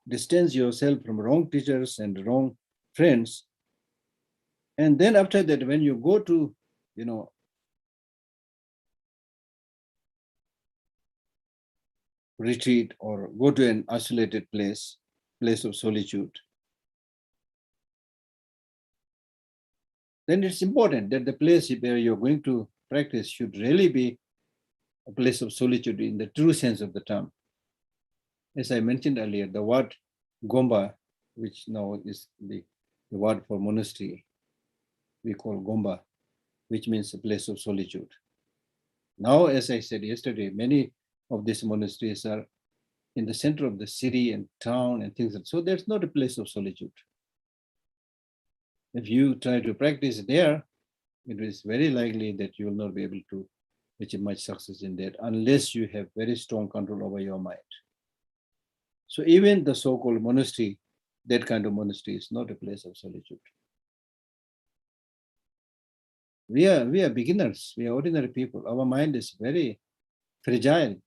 distanced yourself from wrong teachers and wrong friends, and then after that, when you go to, retreat or go to an isolated place of solitude, then it's important that the place where you're going to practice should really be a place of solitude in the true sense of the term. As I mentioned earlier, the word Gomba, which now is the word for monastery, we call Gomba, which means a place of solitude. Now, as I said yesterday, many of these monasteries are in the center of the city and town and things. So there's not a place of solitude. If you try to practice there, it is very likely that you will not be able to achieve much success in that unless you have very strong control over your mind. So even the so-called monastery, that kind of monastery is not a place of solitude. We are beginners, we are ordinary people. Our mind is very fragile,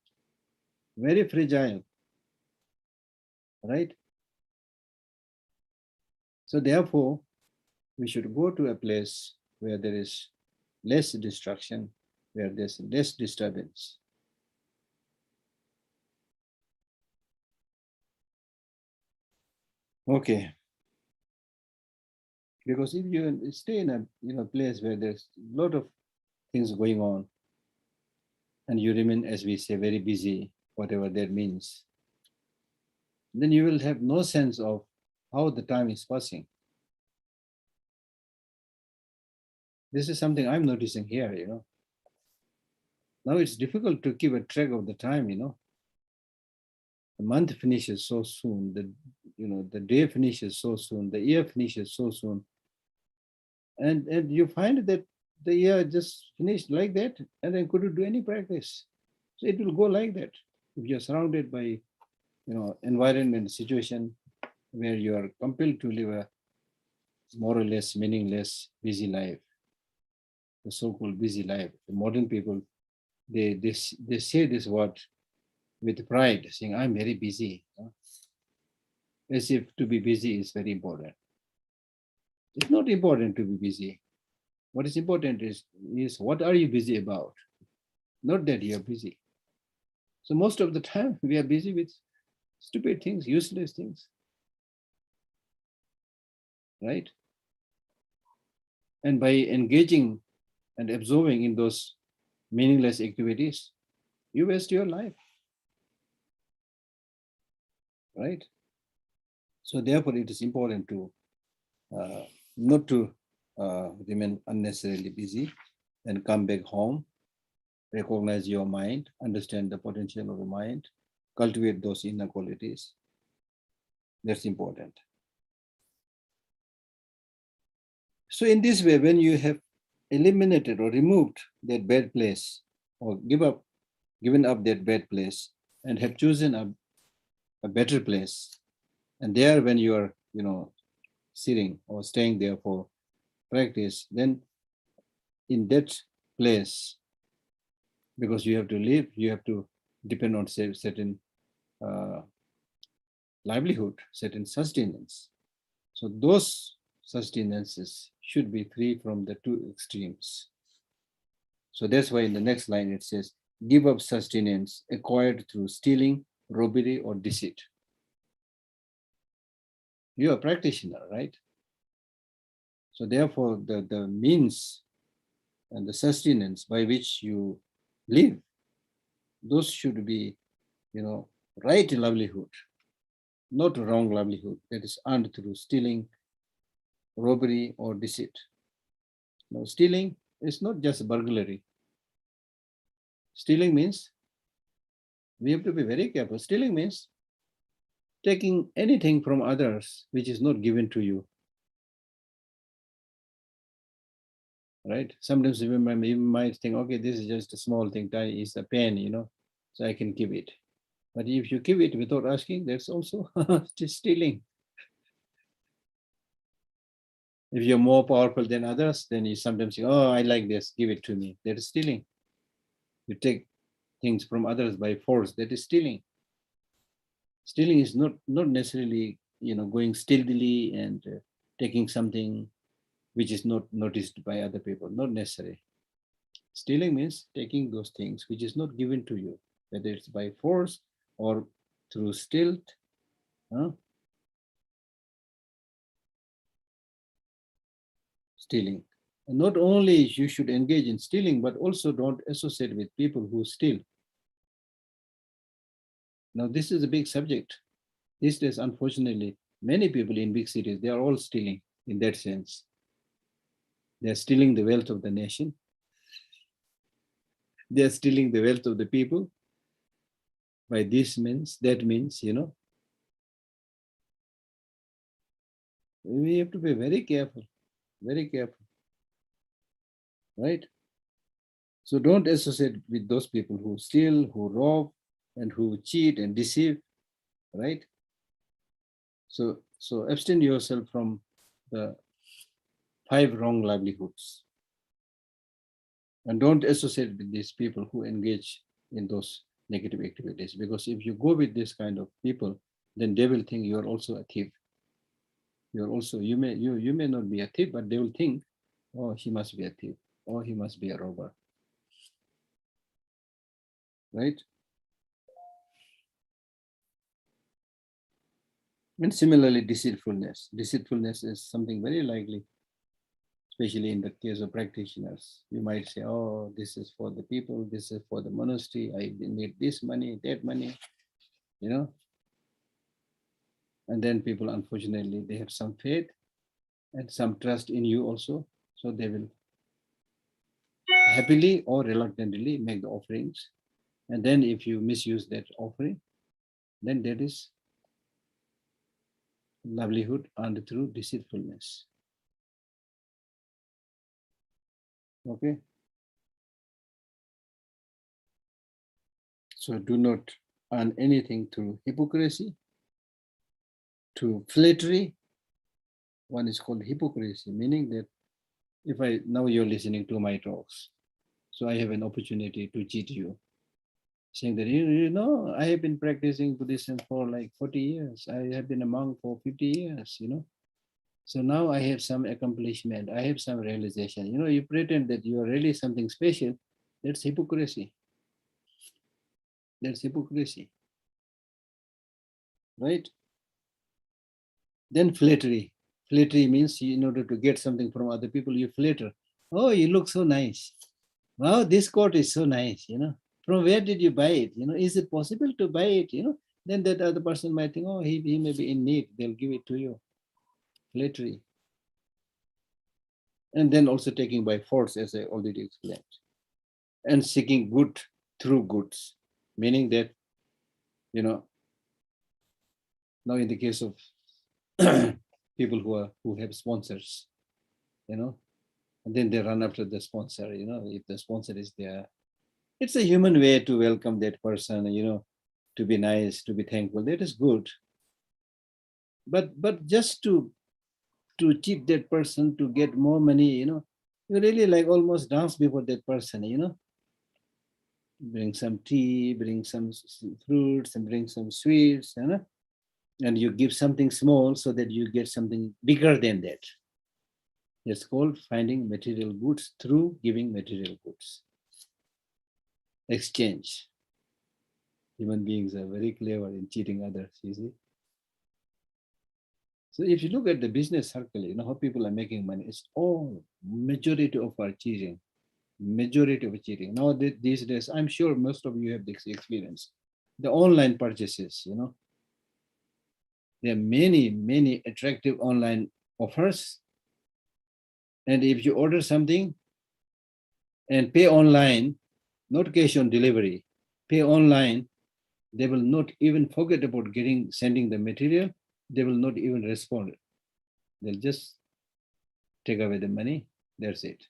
right? So therefore, we should go to a place where there is less distraction, where there's less disturbance. Okay. Because if you stay in a place where there's a lot of things going on, and you remain, as we say, very busy, whatever that means, then you will have no sense of how the time is passing. This is something I'm noticing here, Now it's difficult to keep a track of the time, The month finishes so soon, the day finishes so soon, the year finishes so soon. And you find that the year just finished like that, and then couldn't do any practice. So it will go like that. If you're surrounded by, environment, situation where you are compelled to live a more or less meaningless, busy life, the so-called busy life. The modern people, they say this word with pride, saying, I'm very busy. As if to be busy is very important. It's not important to be busy. What is important is what are you busy about? Not that you're busy. So most of the time we are busy with stupid things, useless things. Right? And by engaging and absorbing in those meaningless activities, you waste your life. Right? So therefore it is important to not to remain unnecessarily busy and come back home, recognize your mind, understand the potential of the mind, cultivate those inner qualities. That's important. So in this way, when you have eliminated or removed that bad place, or given up that bad place, and have chosen a better place, and there when you are, sitting or staying there for practice, then in that place, because you have to live, you have to depend on certain livelihood, certain sustenance. So those sustenances should be free from the two extremes. So that's why in the next line it says, give up sustenance acquired through stealing, robbery, or deceit. You are a practitioner, right? So therefore, the means and the sustenance by which you live, those should be, right livelihood, not wrong livelihood that is earned through stealing, robbery, or deceit. Now, stealing is not just burglary. Stealing means, we have to be very careful. Stealing means taking anything from others which is not given to you. Right? Sometimes you might think, okay, this is just a small thing, it's a pen, so I can give it. But if you give it without asking, that's also just stealing. If you're more powerful than others, then you sometimes say, oh, I like this, give it to me. That is stealing. You take things from others by force, that is stealing. Stealing is not necessarily, going stealthily and taking something which is not noticed by other people, not necessary. Stealing means taking those things which is not given to you, whether it's by force or through stealth. Stealing. And not only you should engage in stealing, but also don't associate with people who steal. Now, this is a big subject. These days, unfortunately, many people in big cities, they are all stealing in that sense. They are stealing the wealth of the nation. They are stealing the wealth of the people. By this means, that means, we have to be very careful, right? So don't associate with those people who steal, who rob, and who cheat and deceive, right? So abstain yourself from the 5 wrong livelihoods. And don't associate with these people who engage in those negative activities, because if you go with this kind of people, then they will think you are also a thief. You may not be a thief, but they will think, oh, he must be a thief, or he must be a robber. Right? And similarly, deceitfulness. Deceitfulness is something very likely, especially in the case of practitioners. You might say, oh, this is for the people, this is for the monastery, I need this money, that money, And then people, unfortunately, they have some faith and some trust in you also. So they will happily or reluctantly make the offerings. And then if you misuse that offering, then that is livelihood earned through deceitfulness. Okay. So do not earn anything through hypocrisy, to flattery. One is called hypocrisy, meaning that now you're listening to my talks, so I have an opportunity to cheat you, saying that, I have been practicing Buddhism for like 40 years. I have been a monk for 50 years, So now I have some accomplishment. I have some realization. You pretend that you are really something special. That's hypocrisy. That's hypocrisy. Right? Then flattery. Flattery means in order to get something from other people, you flatter. Oh, you look so nice. Wow, this coat is so nice, From where did you buy it? Is it possible to buy it? Then that other person might think, oh, he may be in need. They'll give it to you. Flattery. And then also taking by force, as I already explained. And seeking good through goods, meaning that, now in the case of people who have sponsors, and then they run after the sponsor, if the sponsor is there. It's a human way to welcome that person, to be nice, to be thankful. That is good. But just to cheat that person to get more money, you really like almost dance before that person, Bring some tea, bring some fruits, and bring some sweets, and you give something small so that you get something bigger than that. It's called finding material goods through giving material goods. Exchange. Human beings are very clever in cheating others, you see. So if you look at the business circle, how people are making money, it's all majority of our cheating. majority of cheating. Now, these days, I'm sure most of you have this experience. The online purchases, there are many, many attractive online offers. And if you order something and pay online, not cash on delivery, pay online, they will not even forget about sending the material. They will not even respond. They'll just take away the money. That's it.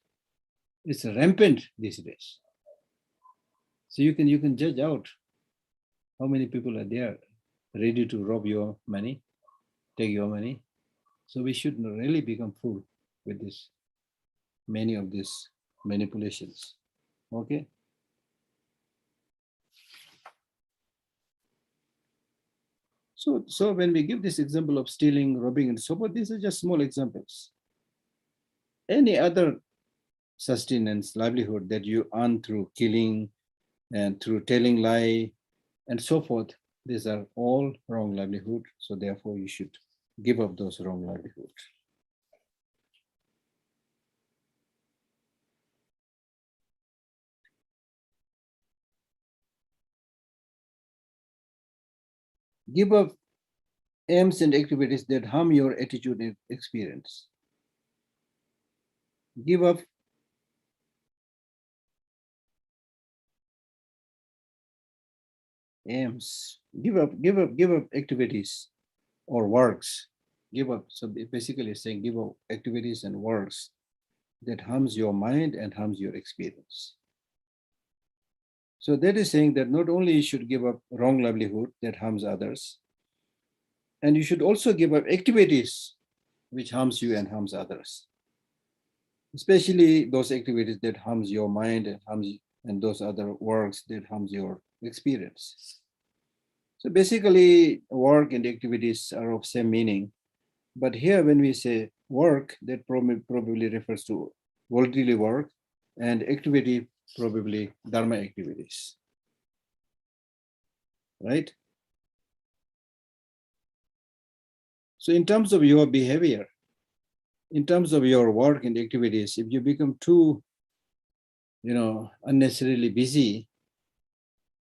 It's rampant these days. So you can judge out how many people are there ready to rob your money, take your money. So we should really become fool with many of these manipulations. Okay. So when we give this example of stealing, robbing, and so forth, these are just small examples. Any other sustenance, livelihood that you earn through killing and through telling lie and so forth, these are all wrong livelihood. So therefore you should give up those wrong livelihoods. Give up aims and activities that harm your attitude and experience. Give up aims. Give up activities or works. Give up. So basically it's saying give up activities and works that harms your mind and harms your experience. So that is saying that not only you should give up wrong livelihood that harms others, and you should also give up activities which harms you and harms others, especially those activities that harms your mind and those other works that harms your experience. So basically work and activities are of same meaning, but here when we say work, that probably refers to voluntary work, and activity probably dharma activities, right? So in terms of your behavior, in terms of your work and activities, if you become too, unnecessarily busy,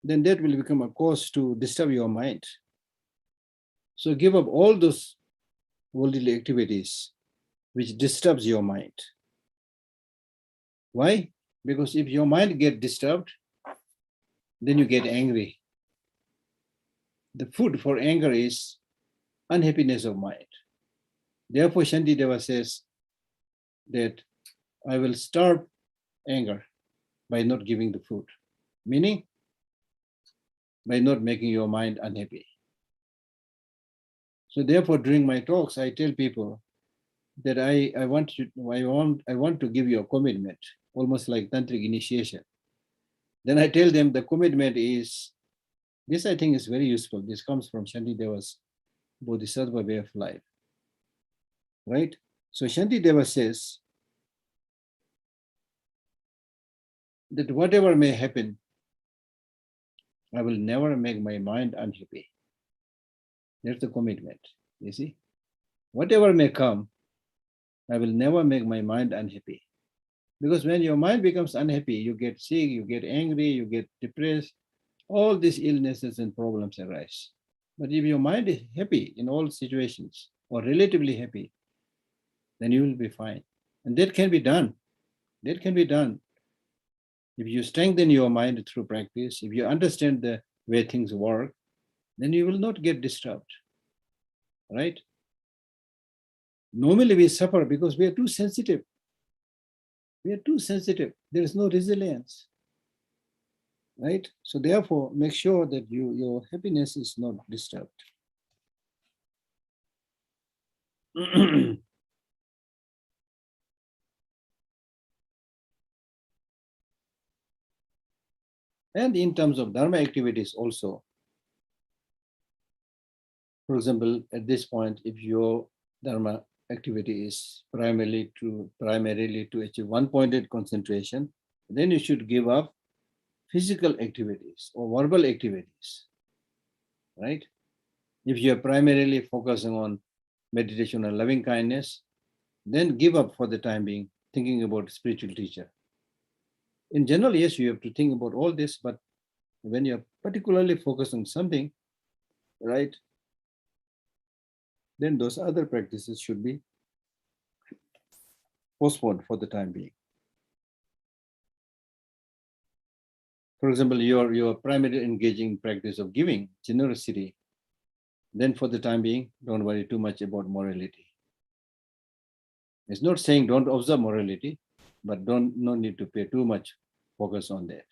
then that will become a cause to disturb your mind. So give up all those worldly activities which disturbs your mind. Why? Because if your mind gets disturbed, then you get angry. The food for anger is unhappiness of mind. Therefore, Shantideva says that I will starve anger by not giving the food, meaning by not making your mind unhappy. So therefore, during my talks, I tell people that I want to give you a commitment, almost like tantric initiation. Then I tell them the commitment is, this I think is very useful. This comes from Shantideva's Bodhisattva way of life, right? So Shantideva says that whatever may happen, I will never make my mind unhappy. That's the commitment, you see. Whatever may come, I will never make my mind unhappy. Because when your mind becomes unhappy, you get sick, you get angry, you get depressed, all these illnesses and problems arise. But if your mind is happy in all situations, or relatively happy, then you will be fine. And that can be done. That can be done. If you strengthen your mind through practice, if you understand the way things work, then you will not get disturbed, right? Normally we suffer because we are too sensitive. We are too sensitive. There is no resilience, right? So therefore, make sure that your happiness is not disturbed. And in terms of dharma activities also, for example, at this point, if your dharma activity is primarily to achieve one-pointed concentration, then you should give up physical activities or verbal activities, right? If you are primarily focusing on meditation and loving kindness, then give up for the time being thinking about spiritual teacher. In general, yes, you have to think about all this, but when you're particularly focused on something, right, then those other practices should be postponed for the time being. For example, you're primarily engaging in practice of giving, generosity, then for the time being, don't worry too much about morality. It's not saying don't observe morality, but no need to pay too much focus on that.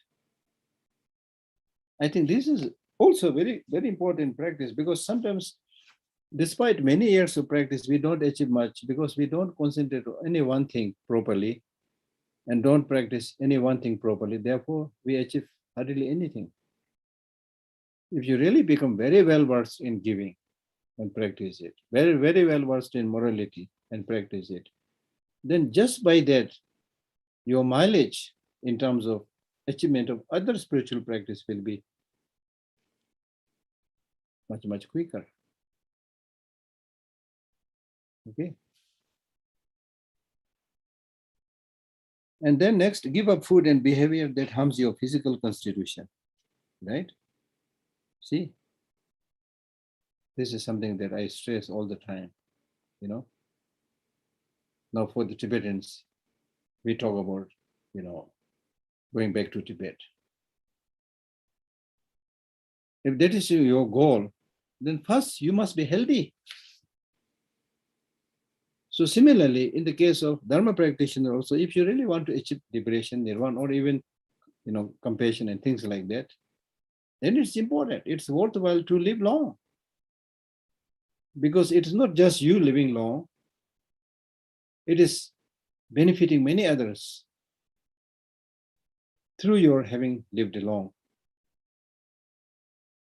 I think this is also very, very important practice, because sometimes, despite many years of practice, we don't achieve much because we don't concentrate on any one thing properly and don't practice any one thing properly. Therefore, we achieve hardly anything. If you really become very well versed in giving and practice it, very, very well versed in morality and practice it, then just by that, your mileage in terms of achievement of other spiritual practice will be much, much quicker. Okay. And then next, give up food and behavior that harms your physical constitution, right? See, this is something that I stress all the time, you know. Now for the Tibetans, we talk about, going back to Tibet. If that is your goal, then first you must be healthy. So similarly, in the case of Dharma practitioner also, if you really want to achieve liberation, nirvana, or even, compassion and things like that, then it's important. It's worthwhile to live long. Because it's not just you living long, it is benefiting many others through your having lived long.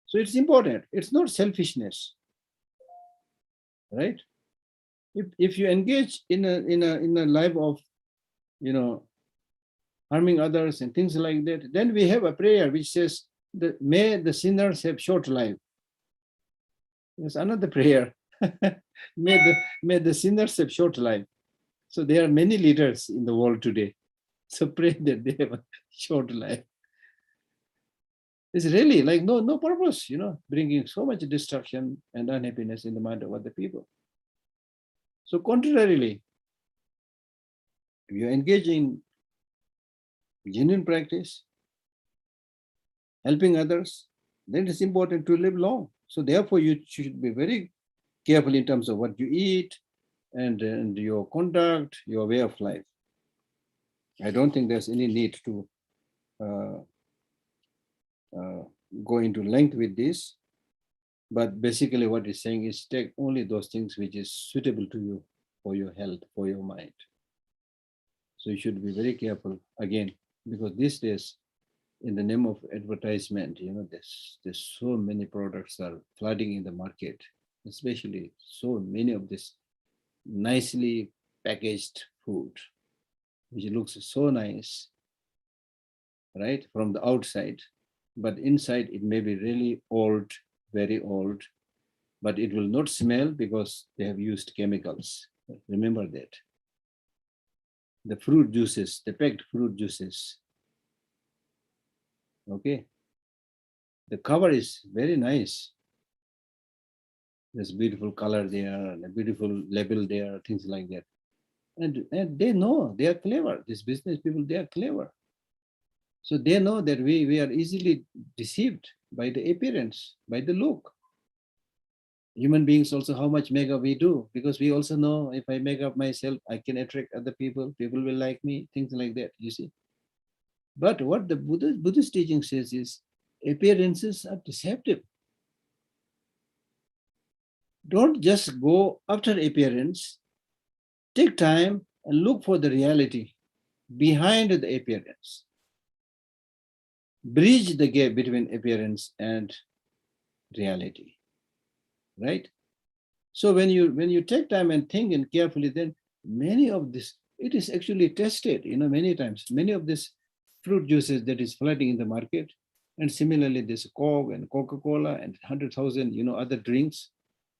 So it's important. It's not selfishness, right? If you engage in a life of, harming others and things like that, then we have a prayer which says that may the sinners have short life. There's another prayer. may the sinners have short life. So there are many leaders in the world today. So pray that they have a short life. It's really like no purpose, bringing so much destruction and unhappiness in the mind of other people. So contrarily, if you engage in genuine practice, helping others, then it's important to live long. So therefore, you should be very careful in terms of what you eat and your conduct, your way of life. I don't think there's any need to go into length with this, but basically what it's saying is take only those things which is suitable to you for your health, for your mind. So you should be very careful again, because these days, in the name of advertisement, there's so many products are flooding in the market, especially so many of this nicely packaged food, which looks so nice, right, from the outside, but inside it may be really old, very old, but it will not smell because they have used chemicals. Remember that. The fruit juices, the packed fruit juices, okay, the cover is very nice. There's beautiful color there, and a beautiful label there, things like that. And they know, they are clever. These business people, they are clever. So they know that we are easily deceived by the appearance, by the look. Human beings also, how much makeup we do, because we also know if I make up myself, I can attract other people, people will like me, things like that, you see. But what the Buddhist teaching says is, appearances are deceptive. Don't just go after appearance. Take time and look for the reality behind the appearance. Bridge the gap between appearance and reality, right? So when you take time and think and carefully, then many of this, it is actually tested, many times. Many of this fruit juices that is flooding in the market, and similarly this Coke and Coca-Cola and 100,000, other drinks,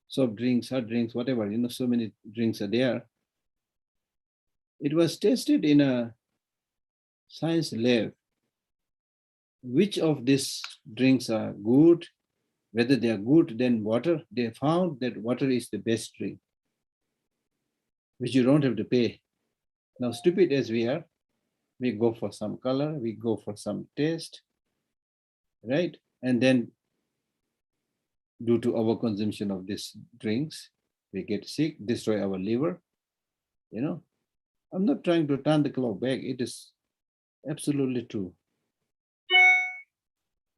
soft drinks, hard drinks, whatever, so many drinks are there. It was tested in a Science lab, which of these drinks are good, whether they are good than water. They found that water is the best drink, which you don't have to pay. Now, stupid as we are, we go for some color, we go for some taste, right? And then due to our consumption of these drinks, we get sick, destroy our liver. You know, I'm not trying to turn the clock back. It is absolutely true.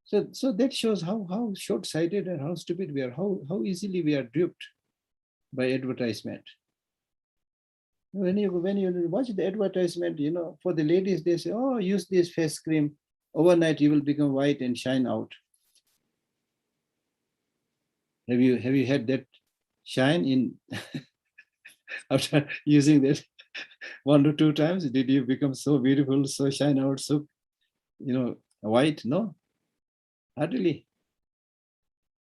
So that shows how short-sighted and how stupid we are, how easily we are duped by advertisement. When you watch the advertisement, you know, for the ladies, they say, oh, use this face cream. Overnight, you will become white and shine out. Have you had that shine in after using that 1 to 2 times? Did you become so beautiful, so shine out, so, you know, white? No, hardly.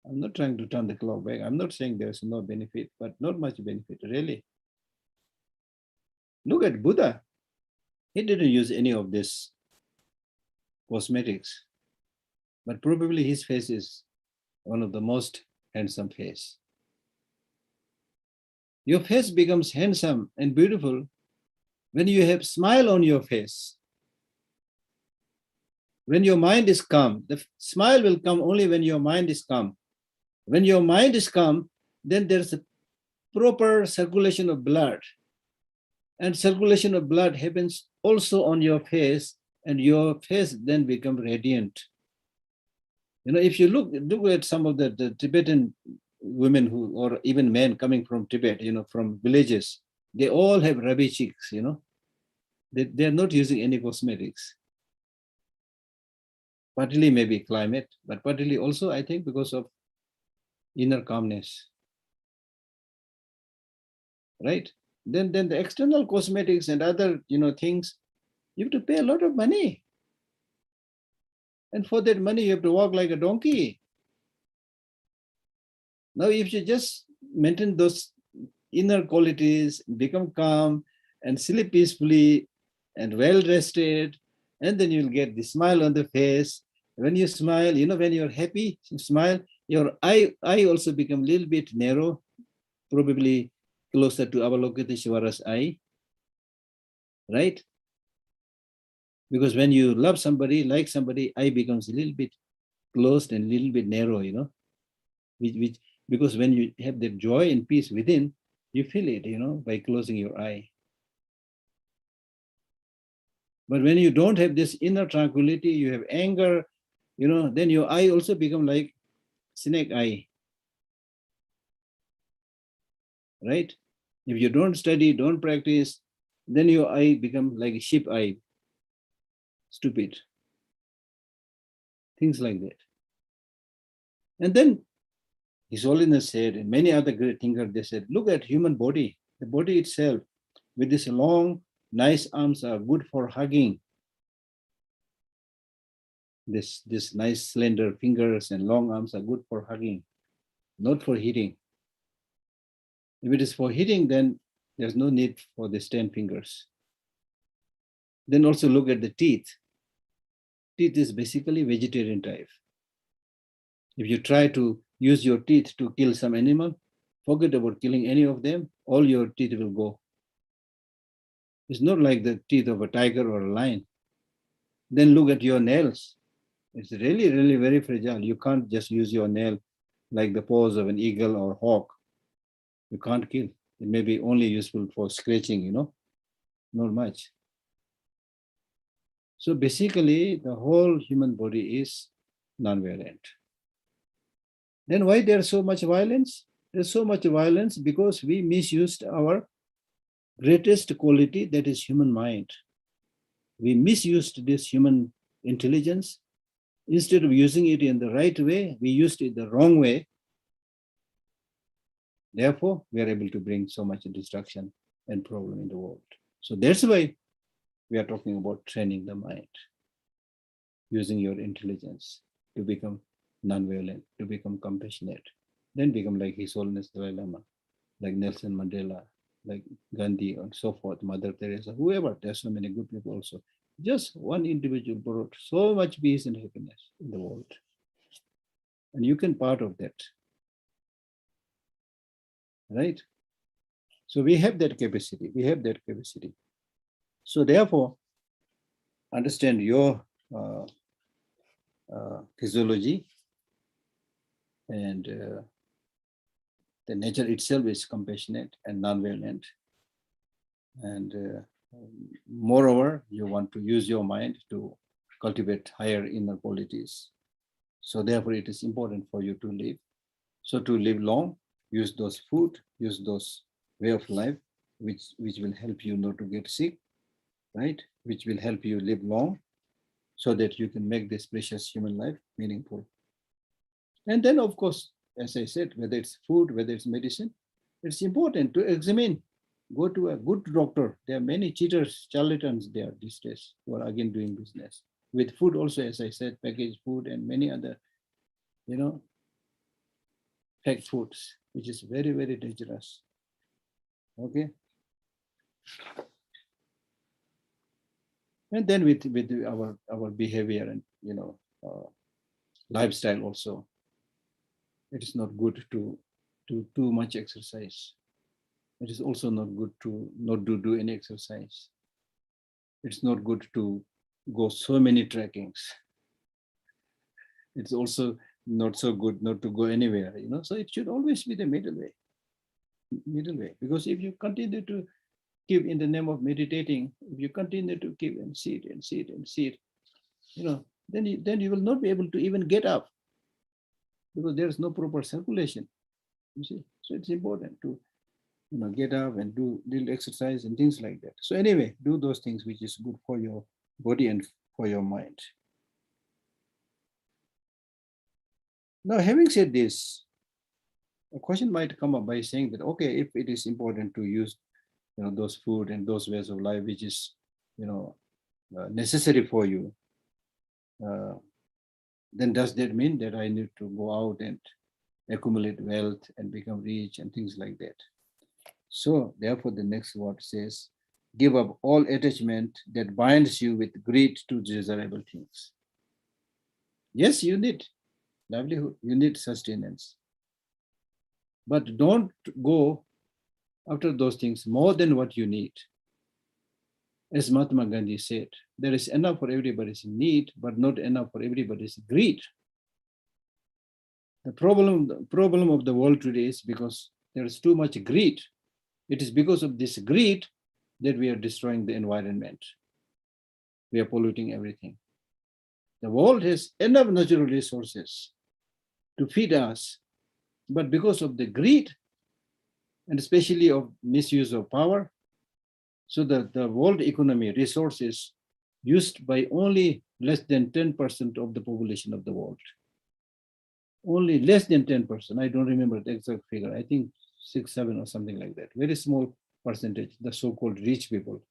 I'm not trying to turn the clock back. I'm not saying there's no benefit, but not much benefit, really. Look at Buddha. He didn't use any of this cosmetics, but probably his face is one of the most handsome face. Your face becomes handsome and beautiful when you have smile on your face. When your mind is calm, the smile will come only when your mind is calm. When your mind is calm, then there's a proper circulation of blood. And circulation of blood happens also on your face, and your face then becomes radiant. You know, if you look at some of the Tibetan women who, or even men coming from Tibet, you know, from villages, they all have ruby cheeks, you know. They're not using any cosmetics. Partly maybe climate, but partly also, I think, because of inner calmness. Right? Then the external cosmetics and other, you know, things, you have to pay a lot of money. And for that money, you have to walk like a donkey. Now, if you just maintain those inner qualities, become calm and sleep peacefully and well rested, and then you'll get the smile on the face. When you smile, you know, when you're happy, you smile, your eye also become a little bit narrow, probably closer to Avalokiteshvara's eye, right? Because when you love somebody, like somebody, eye becomes a little bit closed and a little bit narrow, you know, because when you have that joy and peace within, you feel it, you know, by closing your eye. But when you don't have this inner tranquility, you have anger, you know, then your eye also become like snake eye, right? If you don't study, don't practice, then your eye become like a sheep eye, stupid. Things like that. And then His Holiness said, and many other great thinkers, they said, look at human body. The body itself, with these long, nice arms are good for hugging. This nice slender fingers and long arms are good for hugging, not for hitting. If it is for hitting, then there's no need for these 10 fingers. Then also look at the teeth. Teeth is basically vegetarian type. If you try to use your teeth to kill some animal, forget about killing any of them, all your teeth will go. It's not like the teeth of a tiger or a lion. Then look at your nails. It's really, really very fragile. You can't just use your nail like the paws of an eagle or hawk. You can't kill. It may be only useful for scratching, you know, not much. So basically, the whole human body is non-violent. Then why there's so much violence? There's so much violence because we misused our greatest quality, that is human mind. We misused this human intelligence. Instead of using it in the right way, we used it the wrong way. Therefore, we are able to bring so much destruction and problem in the world. So that's why we are talking about training the mind, using your intelligence to become non-violent, to become compassionate, then become like His Holiness Dalai Lama, like Nelson Mandela, like Gandhi, and so forth, Mother Teresa, whoever. There's so many good people also. Just one individual brought so much peace and happiness in the world. And you can part of that. Right? So we have that capacity. We have that capacity. So therefore, understand your physiology, and the nature itself is compassionate and non-violent. And moreover, you want to use your mind to cultivate higher inner qualities. So therefore, it is important for you to live. So to live long, use those food, use those way of life, which will help you not to get sick, right? Which will help you live long, so that you can make this precious human life meaningful. And then, of course, as I said, whether it's food, whether it's medicine, it's important to examine. Go to a good doctor. There are many cheaters, charlatans there these days who are again doing business. With food also, as I said, packaged food and many other, fake foods, which is very, very dangerous. Okay. And then with our behavior and lifestyle also, it is not good to do too much exercise. It is also not good to not do any exercise. It's not good to go so many trekkings. It's also not so good not to go anywhere, So it should always be the middle way. Because if you continue to keep in the name of meditating, if you continue to keep and sit, then you will not be able to even get up, because there is no proper circulation. You see, so it's important to get up and do little exercise and things like that. So anyway, do those things which is good for your body and for your mind. Now, having said this, a question might come up by saying that, okay, if it is important to use those food and those ways of life which is necessary for you, then does that mean that I need to go out and accumulate wealth and become rich and things like that? So therefore the next word says, give up all attachment that binds you with greed to desirable things. Yes, you need livelihood, you need sustenance, but don't go after those things more than what you need. As Mahatma Gandhi said, there is enough for everybody's need, but not enough for everybody's greed. The problem of the world today is because there is too much greed. It is because of this greed that we are destroying the environment. We are polluting everything. The world has enough natural resources to feed us, but because of the greed, and especially of misuse of power, so that the world economy resources used by only less than 10% of the population of the world. Only less than 10%. I don't remember the exact figure. I think 6, 7 or something like that. Very small percentage, the so-called rich people.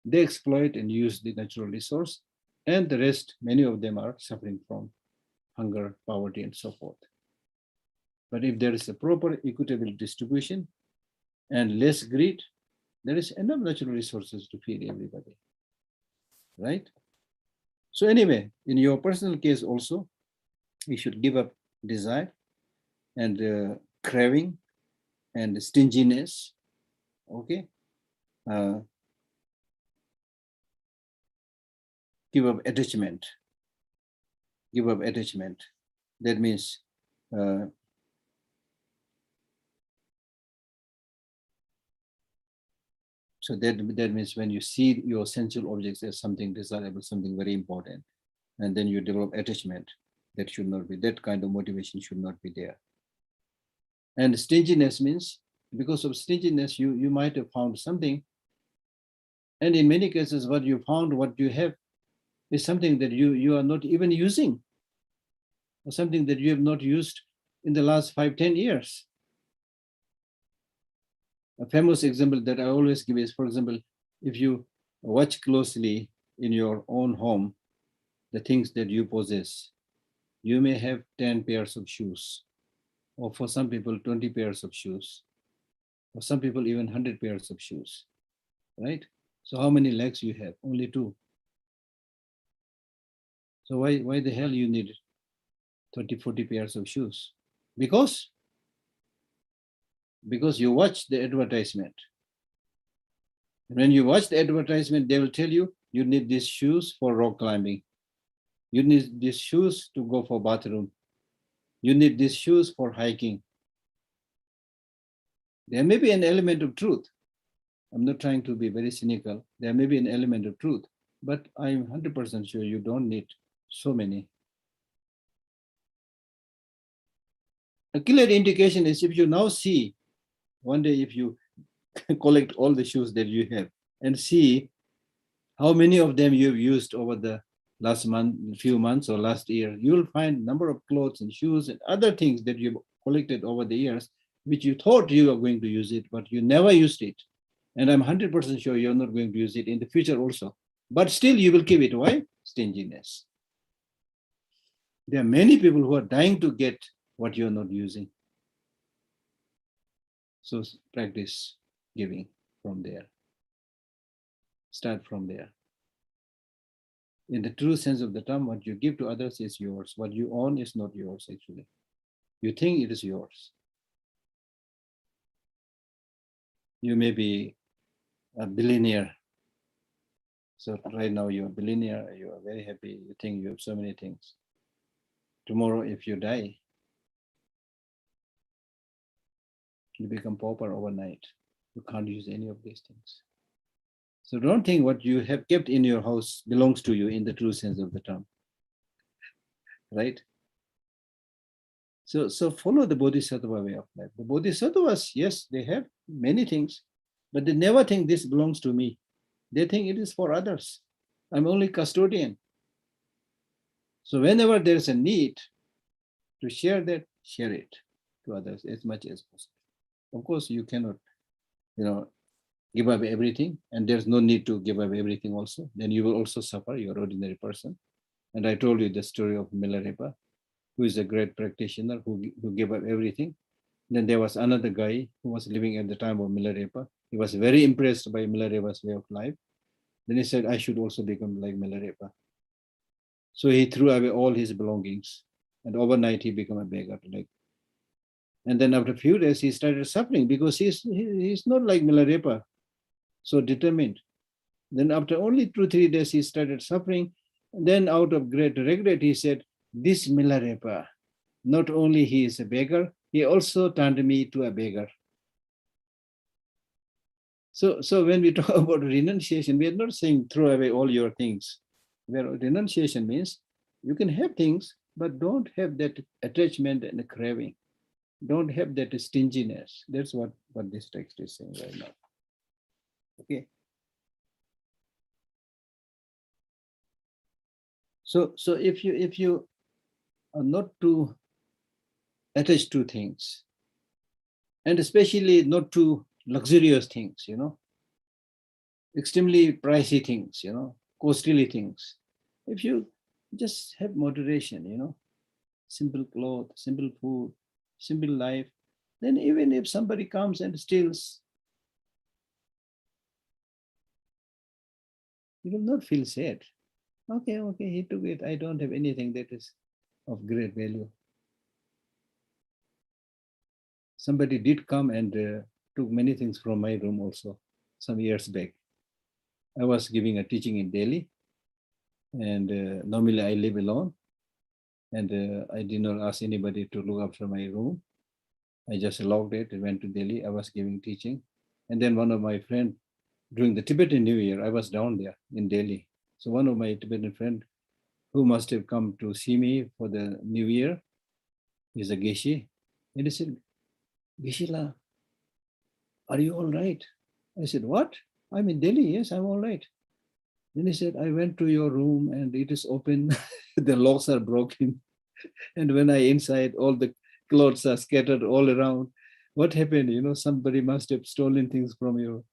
They exploit and use the natural resource, and the rest, many of them are suffering from hunger, poverty, and so forth. But if there is a proper equitable distribution and less greed, there is enough natural resources to feed everybody, right? So anyway, in your personal case also, you should give up desire and craving and stinginess, okay? Give up attachment. Give up attachment. That means so that means when you see your sensual objects as something desirable, something very important, and then you develop attachment, that should not be, that kind of motivation should not be there. And stinginess means, because of stinginess, you might have found something, and in many cases what you found, what you have, is something that you are not even using, or something that you have not used in the last 5-10 years. A famous example that I always give is, for example, if you watch closely in your own home, the things that you possess, you may have 10 pairs of shoes, or for some people, 20 pairs of shoes, or some people even 100 pairs of shoes, right? So how many legs you have? Only 2. So why the hell you need 30, 40 pairs of shoes? Because you watch the advertisement. When you watch the advertisement, they will tell you, you need these shoes for rock climbing. You need these shoes to go for bathroom. You need these shoes for hiking. There may be an element of truth. I'm not trying to be very cynical. There may be an element of truth, but I'm 100% sure you don't need so many. A clear indication is if you now see, one day if you collect all the shoes that you have and see how many of them you've used over the last few months or last year, you'll find number of clothes and shoes and other things that you've collected over the years, which you thought you were going to use it, but you never used it. And I'm 100% sure you're not going to use it in the future also. But still you will keep it. Why? Stinginess. There are many people who are dying to get what you're not using. So practice giving from there. Start from there. In the true sense of the term, what you give to others is yours. What you own is not yours, actually. You think it is yours. You may be a billionaire. So right now you're a billionaire, you are very happy, you think you have so many things. Tomorrow, if you die, you become pauper overnight. You can't use any of these things. So don't think what you have kept in your house belongs to you in the true sense of the term, right? So follow the Bodhisattva way of life. The Bodhisattvas, yes, they have many things, but they never think this belongs to me. They think it is for others. I'm only custodian. So whenever there's a need to share that, share it to others as much as possible. Of course, you cannot, give up everything, and there's no need to give up everything also. Then you will also suffer, you're an ordinary person. And I told you the story of Milarepa, who is a great practitioner who gave up everything. Then there was another guy who was living at the time of Milarepa. He was very impressed by Milarepa's way of life. Then he said, I should also become like Milarepa. So he threw away all his belongings, and overnight he became a beggar. And then after a few days, he started suffering because he's not like Milarepa, so determined. Then after only 2-3 days, he started suffering. And then out of great regret, he said, this Milarepa, not only he is a beggar, he also turned me to a beggar. So when we talk about renunciation, we are not saying throw away all your things. Where renunciation means you can have things, but don't have that attachment and craving. Don't have that stinginess. That's what this text is saying right now. Okay. So if you are not too attached to things, and especially not too luxurious things, extremely pricey things, costly things. If you just have moderation, simple clothes, simple food, simple life, then even if somebody comes and steals, you will not feel sad. Okay, he took it. I don't have anything that is of great value. Somebody did come and took many things from my room also some years back. I was giving a teaching in Delhi, and normally I live alone, and I did not ask anybody to look after my room. I just locked it and went to Delhi. I was giving teaching, and then one of my friends, during the Tibetan New Year, I was down there in Delhi. So one of my Tibetan friends who must have come to see me for the New Year is a Geshe, and he said, Geshe-la, are you all right? I said, what? I'm in Delhi. Yes, I'm all right. Then he said, I went to your room and it is open. The locks are broken. And when I inside, all the clothes are scattered all around. What happened? Somebody must have stolen things from you.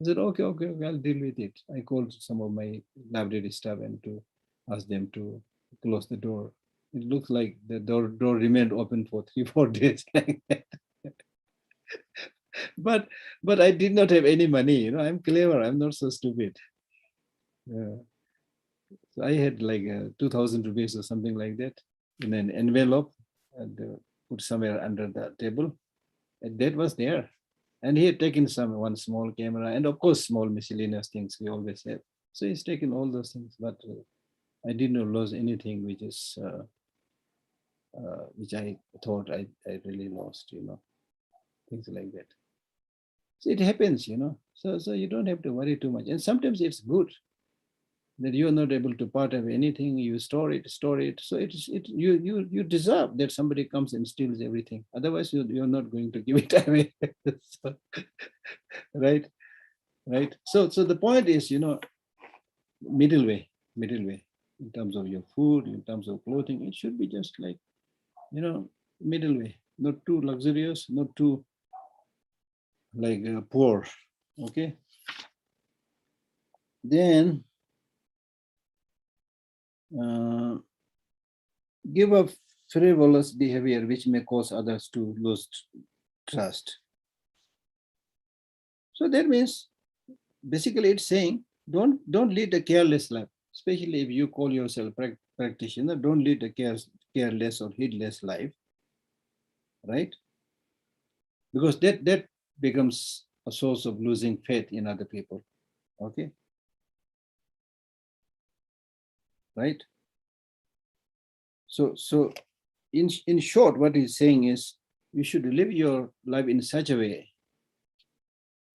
I said, okay, I'll deal with it. I called some of my library staff and to ask them to close the door. It looks like the door remained open for 3-4 days like that. But I did not have any money. I'm clever. I'm not so stupid. Yeah. So I had like 2,000 rupees or something like that in an envelope and put somewhere under the table. And that was there. And he had taken one small camera and of course, small miscellaneous things we always have. So he's taken all those things, but I did not lose anything which is, which I thought I really lost, things like that. So it happens, so you don't have to worry too much. And sometimes it's good that you are not able to part of anything, you store it. So you deserve that somebody comes and steals everything. Otherwise, you're not going to give it away. So, right. So the point is, middle way in terms of your food, in terms of clothing. It should be just like, middle way, not too luxurious, not too like poor. Okay. Then give up frivolous behavior which may cause others to lose trust. So that means basically it's saying don't lead a careless life, especially if you call yourself practitioner. Don't lead a careless or heedless life, right? Because that becomes a source of losing faith in other people. Okay, right? So in short, what he's saying is you should live your life in such a way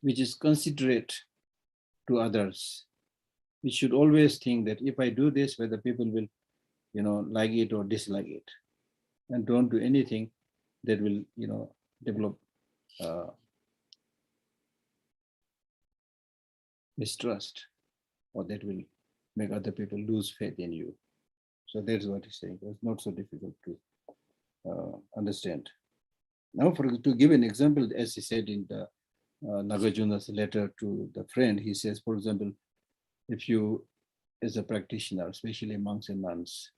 which is considerate to others. We should always think that if I do this, whether people will, like it or dislike it, and don't do anything that will, develop mistrust, or that will make other people lose faith in you. So that's what he's saying. It's not so difficult to understand. Now, to give an example, as he said in the Nagarjuna's letter to the friend, he says, for example, if you, as a practitioner, especially monks and nuns,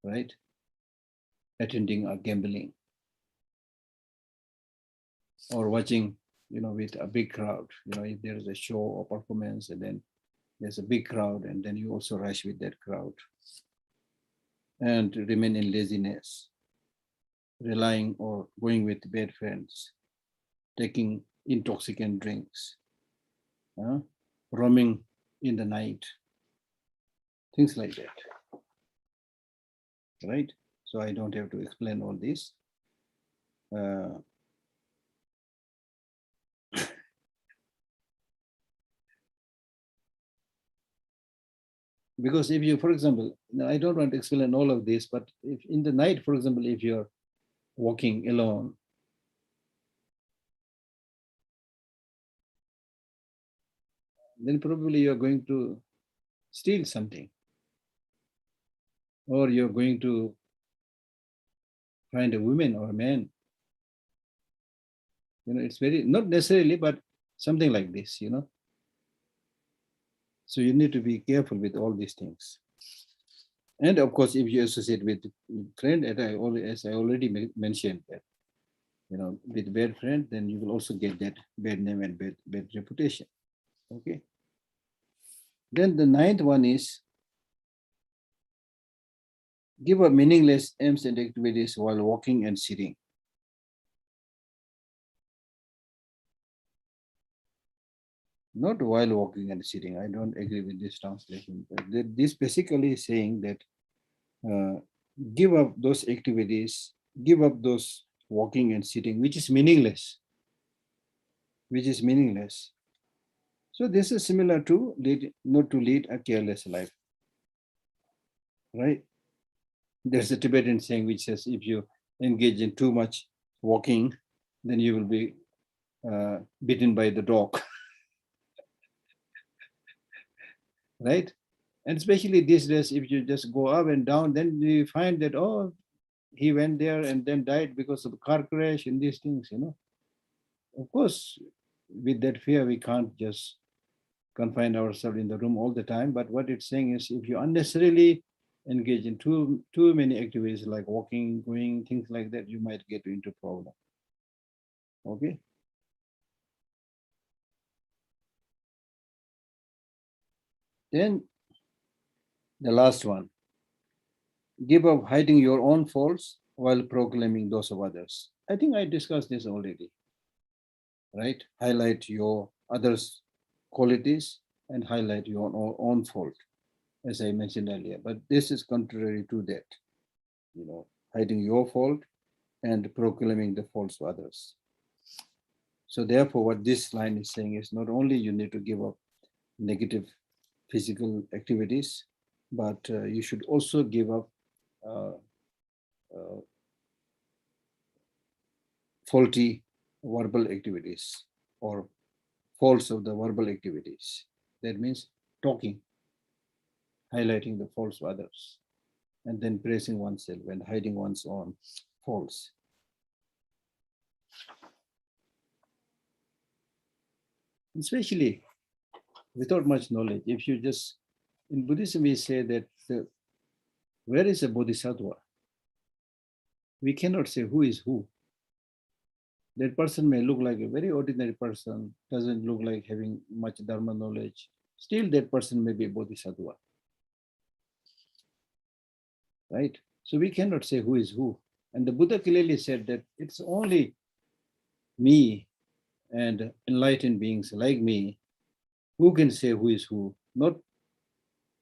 right, attending or gambling, or watching, with a big crowd, if there is a show or performance, and then there's a big crowd, and then you also rush with that crowd, and remain in laziness, relying or going with bad friends, taking intoxicant drinks, roaming in the night, things like that, right? So I don't have to explain all this. Because if you, for example, I don't want to explain all of this, but if in the night, for example, if you're walking alone, then probably you're going to steal something, or you're going to find a woman or a man. It's very, not necessarily, but something like this, So you need to be careful with all these things. And of course, if you associate with friend, as I already mentioned that, with bad friend, then you will also get that bad name and bad reputation. Okay. Then the ninth one is give up meaningless aims and activities while walking and sitting. Not while walking and sitting. I don't agree with this translation. This basically is saying that give up those activities, give up those walking and sitting, which is meaningless. So this is similar to not to lead a careless life, right? There's a Tibetan saying which says if you engage in too much walking, then you will be bitten by the dog. Right? And especially these days, if you just go up and down, then you find that, oh, he went there and then died because of a car crash and these things, Of course, with that fear, we can't just confine ourselves in the room all the time. But what it's saying is if you unnecessarily engage in too many activities like walking, going, things like that, you might get into problem. Okay. Then The last one. Give up hiding your own faults while proclaiming those of others. I think I discussed this already, right? Highlight your others' qualities and highlight your own fault, as I mentioned earlier. But this is contrary to that, hiding your fault and proclaiming the faults of others. So therefore, what this line is saying is not only you need to give up negative physical activities, but you should also give up faulty verbal activities or faults of the verbal activities. That means talking, highlighting the faults of others, and then praising oneself and hiding one's own faults. Especially without much knowledge, if you just, in Buddhism we say that where is a bodhisattva? We cannot say who is who. That person may look like a very ordinary person, doesn't look like having much dharma knowledge. Still that person may be a bodhisattva. Right? So we cannot say who is who. And the Buddha clearly said that it's only me and enlightened beings like me who can say who is who, not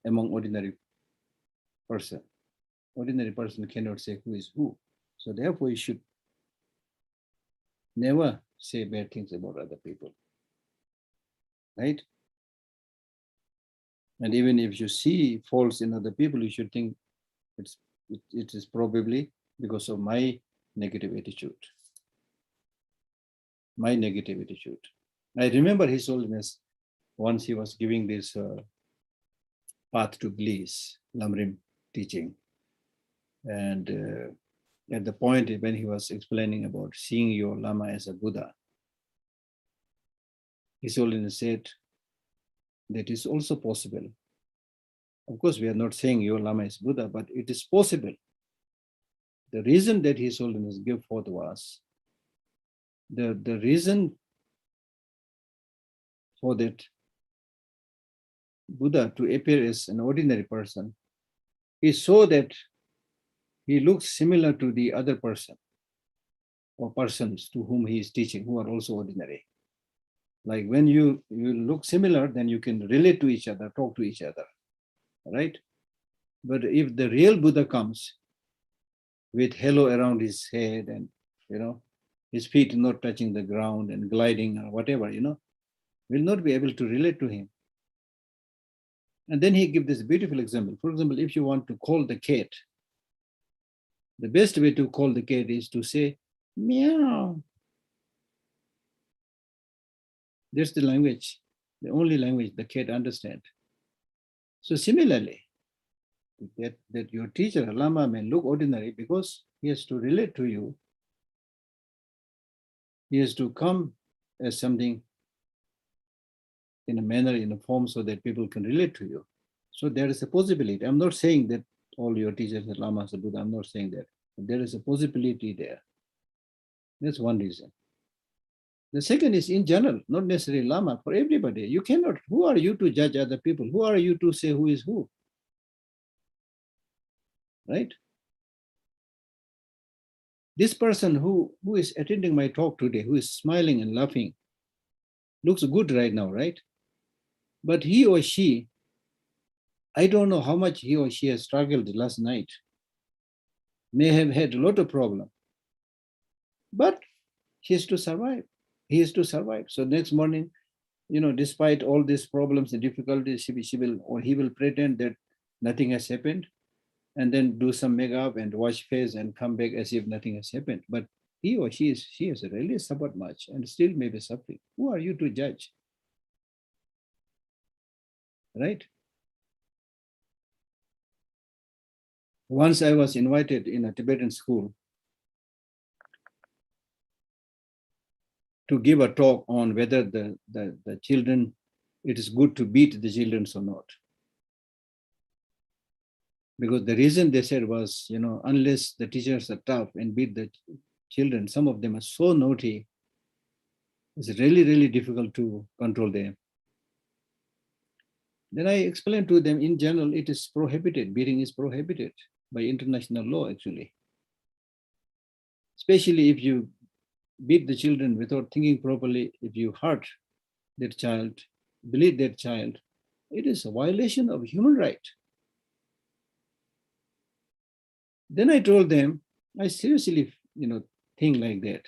among ordinary person. Ordinary person cannot say who is who. So therefore you should never say bad things about other people. Right? And even if you see faults in other people, you should think it is probably because of my negative attitude. My negative attitude. I remember His Holiness, once he was giving this path to bliss, Lamrim teaching. And at the point when he was explaining about seeing your Lama as a Buddha, His Holiness said that is also possible. Of course, we are not saying your Lama is Buddha, but it is possible. The reason that His Holiness gave forth was, the reason for that Buddha to appear as an ordinary person is so that he looks similar to the other person or persons to whom he is teaching, who are also ordinary. Like when you look similar, then you can relate to each other, talk to each other, right? But if the real Buddha comes with halo around his head and, his feet not touching the ground and gliding or whatever, will not be able to relate to him. And then he gives this beautiful example. For example, if you want to call the cat, the best way to call the cat is to say, meow. That's the language, the only language the cat understands. So similarly, that your teacher, a Lama, may look ordinary because he has to relate to you. He has to come as something in a manner, in a form, so that people can relate to you. So there is a possibility. I'm not saying that all your teachers are Lamas or Buddha. I'm not saying that. But there is a possibility there. That's one reason. The second is in general, not necessarily Lama, for everybody. You cannot, who are you to judge other people? Who are you to say who is who? Right? This person who is attending my talk today, who is smiling and laughing, looks good right now, right? But he or she, I don't know how much he or she has struggled last night. May have had a lot of problem. But he has to survive. He has to survive. So next morning, despite all these problems and difficulties, he will pretend that nothing has happened, and then do some makeup and wash face and come back as if nothing has happened. But he or she has really suffered much and still may be suffering. Who are you to judge? Right? Once I was invited in a Tibetan school to give a talk on whether the children, it is good to beat the children or not. Because the reason they said was, unless the teachers are tough and beat the children, some of them are so naughty, it's really, really difficult to control them. Then I explained to them, in general, it is prohibited. Beating is prohibited by international law, actually. Especially if you beat the children without thinking properly, if you hurt that child, bleed that child, it is a violation of human right. Then I told them, I seriously, think like that.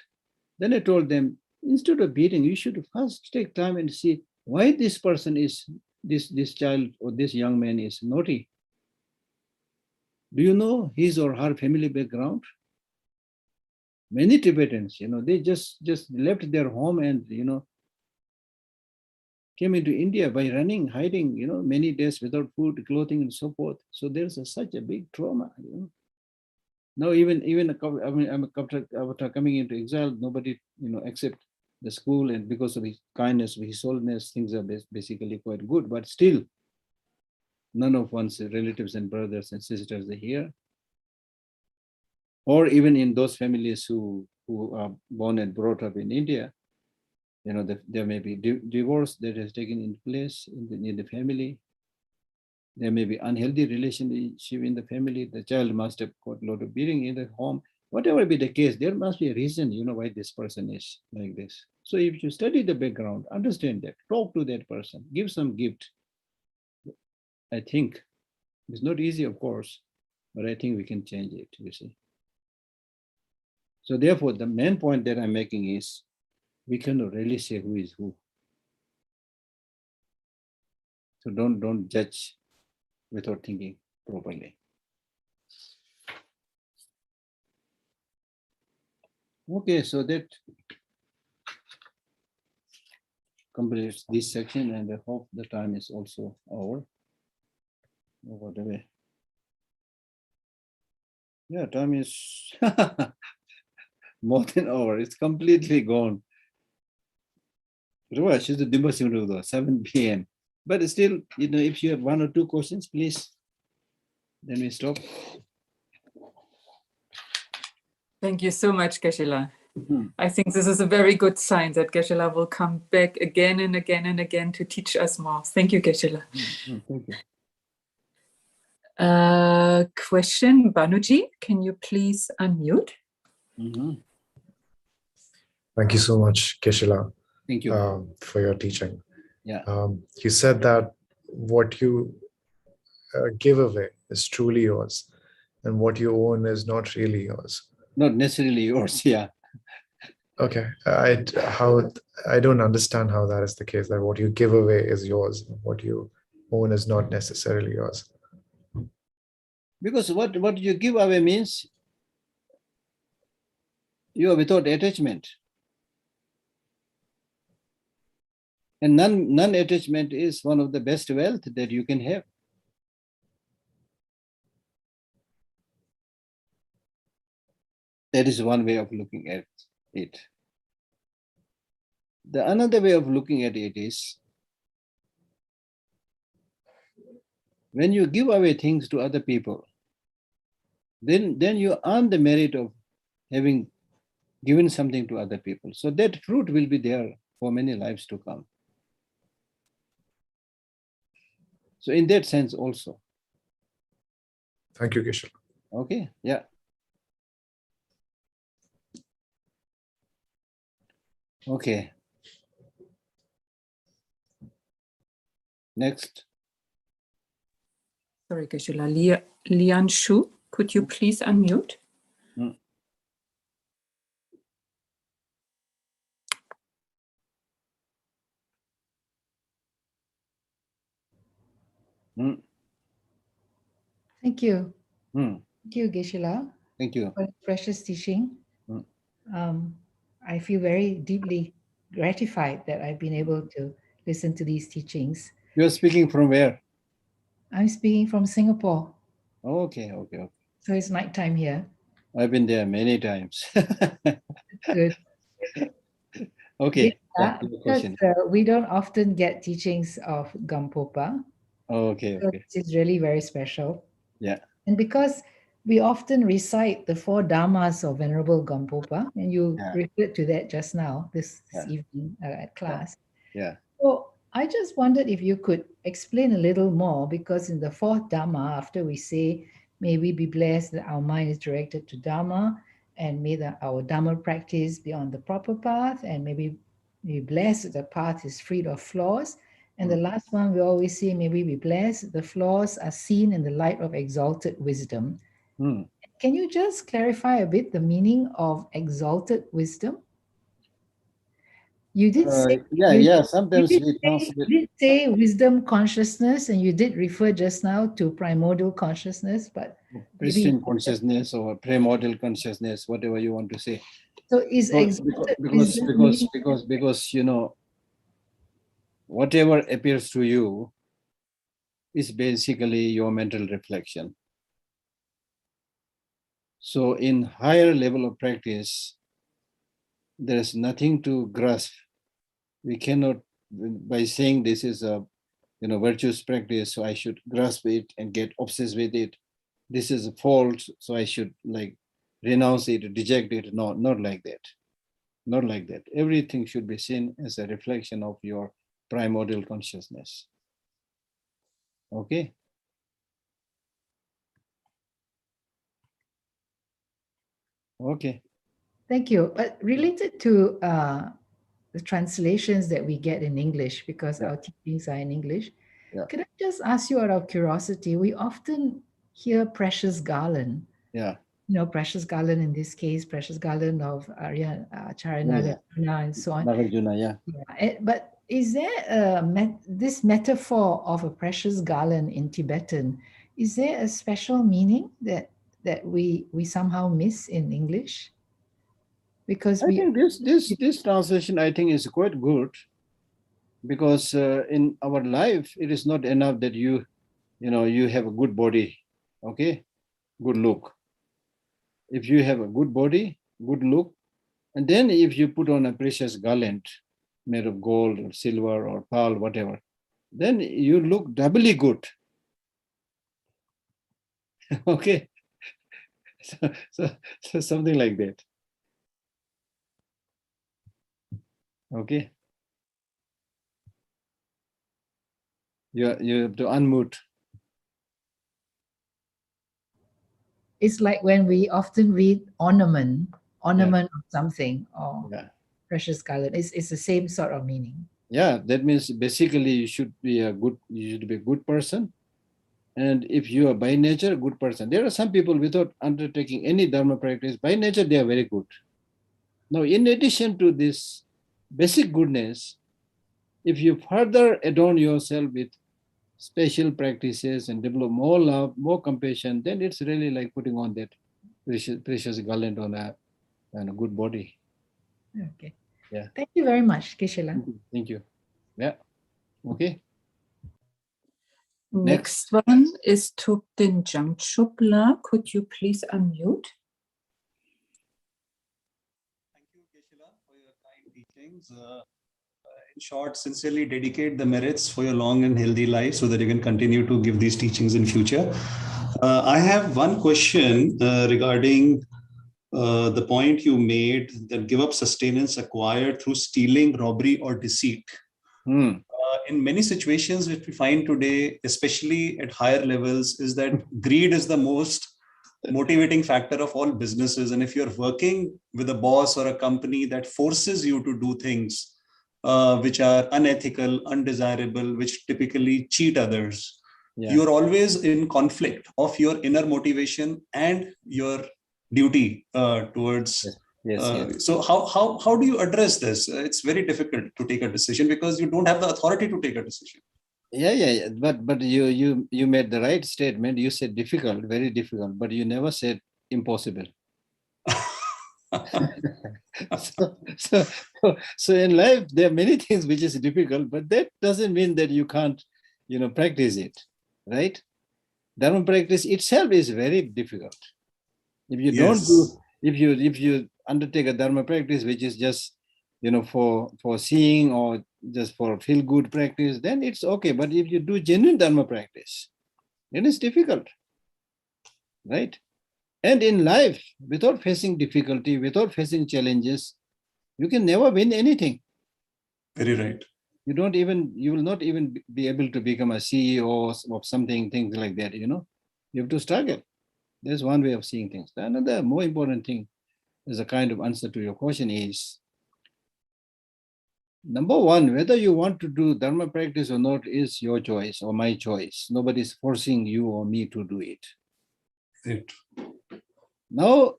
Then I told them, instead of beating, you should first take time and see why this person is, this child or this young man is naughty. Do you know his or her family background? Many Tibetans, they just left their home and, came into India by running, hiding, many days without food, clothing, and so forth. So there's such a big trauma, Now even after coming into exile, nobody, except the school, and because of his kindness, his holiness, things are basically quite good. But still, none of one's relatives and brothers and sisters are here. Or even in those families who are born and brought up in India, there may be divorce that has taken place in the family. There may be unhealthy relationship in the family. The child must have got a lot of beating in the home. Whatever be the case, there must be a reason, why this person is like this. So if you study the background, understand that, talk to that person, give some gift. I think it's not easy, of course, but I think we can change it, you see. So therefore, the main point that I'm making is, we cannot really say who is who. So don't judge without thinking properly. Okay, so that completes this section, and I hope the time is also over the way. Yeah, time is more than over. It's completely gone. 7 p.m. But still, if you have one or two questions, please, then we stop. Thank you so much, Geshe-la. I think this is a very good sign that Geshe-la will come back again and again and again to teach us more. Thank you, Geshe-la. Thank you. Question, Banuji, can you please unmute? Thank you so much, Geshe-la. Thank you. For your teaching. Yeah. You said that what you give away is truly yours, and what you own is not really yours. Not necessarily yours, yeah. Okay. I don't understand how that is the case, that what you give away is yours, and what you own is not necessarily yours. Because what you give away means you are without attachment. And non-attachment is one of the best wealth that you can have. That is one way of looking at it. The another way of looking at it is, when you give away things to other people, then you earn the merit of having given something to other people. So that fruit will be there for many lives to come. So in that sense also. Thank you, Geshe. Okay, yeah. Okay. Next. Sorry, Geshe-la. Lian Shu, could you please unmute? Thank you. Mm. Thank you, Geshe-la. Thank you. For precious teaching. I feel very deeply gratified that I've been able to listen to these teachings. You're speaking from where? I'm speaking from Singapore. Okay. So it's nighttime here. I've been there many times. Good. Okay. Because we don't often get teachings of Gampopa. Okay. So it's really very special. Yeah. And because we often recite the 4 dharmas of Venerable Gampopa, and you referred to that just now, this evening at class. Yeah. So I just wondered if you could explain a little more, because in the fourth Dharma, after we say, may we be blessed that our mind is directed to Dharma, and may our Dharma practice be on the proper path, and may we be blessed that the path is free of flaws. And the last one, we always say, may we be blessed, the flaws are seen in the light of exalted wisdom. Can you just clarify a bit the meaning of exalted wisdom? You did say, sometimes we did say wisdom consciousness, and you did refer just now to primordial consciousness, but pristine consciousness or primordial consciousness, whatever you want to say. So is exalted wisdom because you know, whatever appears to you is basically your mental reflection. So in higher level of practice, there is nothing to grasp. We cannot, by saying this is a virtuous practice, so I should grasp it and get obsessed with it. This is a fault, so I should like renounce it, reject it. No, not like that. Not like that. Everything should be seen as a reflection of your primordial consciousness. Okay? Okay. Thank you. But related to the translations that we get in English, because our teachings are in English, could I just ask you out of curiosity, we often hear Precious Garland. Yeah. You know, Precious Garland in this case, Precious Garland of Arya Charana and so on. Nagarjuna, But is there this metaphor of a precious garland in Tibetan, is there a special meaning that we somehow miss in English? Because I think this translation, I think, is quite good, because in our life it is not enough that you have a good body, okay, good look. If you have a good body, good look, and then if you put on a precious garland made of gold or silver or pearl, whatever, then you look doubly good. Okay, so something like that. Okay. You have to unmute. it's like when we often read ornament of something, or precious garland. It's the same sort of meaning. Yeah, that means basically you should be a good person. And if you are by nature a good person, there are some people without undertaking any dharma practice, by nature they are very good. Now, in addition to this basic goodness, if you further adorn yourself with special practices and develop more love, more compassion, then it's really like putting on that precious garland on a good body. Okay. Yeah. Thank you very much, Geshe-la. Thank you. Yeah. Okay. Next one is Thupten Jamchupla. Could you please unmute? Thank you, Geshe-la, for your kind teachings. In short, sincerely dedicate the merits for your long and healthy life so that you can continue to give these teachings in future. I have one question regarding the point you made that give up sustenance acquired through stealing, robbery, or deceit. In many situations which we find today, especially at higher levels, is that greed is the most motivating factor of all businesses. And if you're working with a boss or a company that forces you to do things which are unethical, undesirable, which typically cheat others, you're always in conflict of your inner motivation and your duty towards. So how do you address this? It's very difficult to take a decision because you don't have the authority to take a decision. Yeah. But you made the right statement. You said difficult, very difficult, but you never said impossible. So in life there are many things which is difficult, but that doesn't mean that you can't practice it, right? Dharma practice itself is very difficult. If you don't do, if you undertake a dharma practice which is just for seeing or just for feel good practice, then it's okay. But if you do genuine dharma practice, then it's difficult, right? And in life, without facing difficulty, without facing challenges, you can never win anything. Very right. You will not even be able to become a CEO of something, things like that, you know. You have to struggle. There's one way of seeing things. Another more important thing as a kind of answer to your question is, number one, whether you want to do dharma practice or not is your choice or my choice. Nobody's forcing you or me to do it. Right. Now,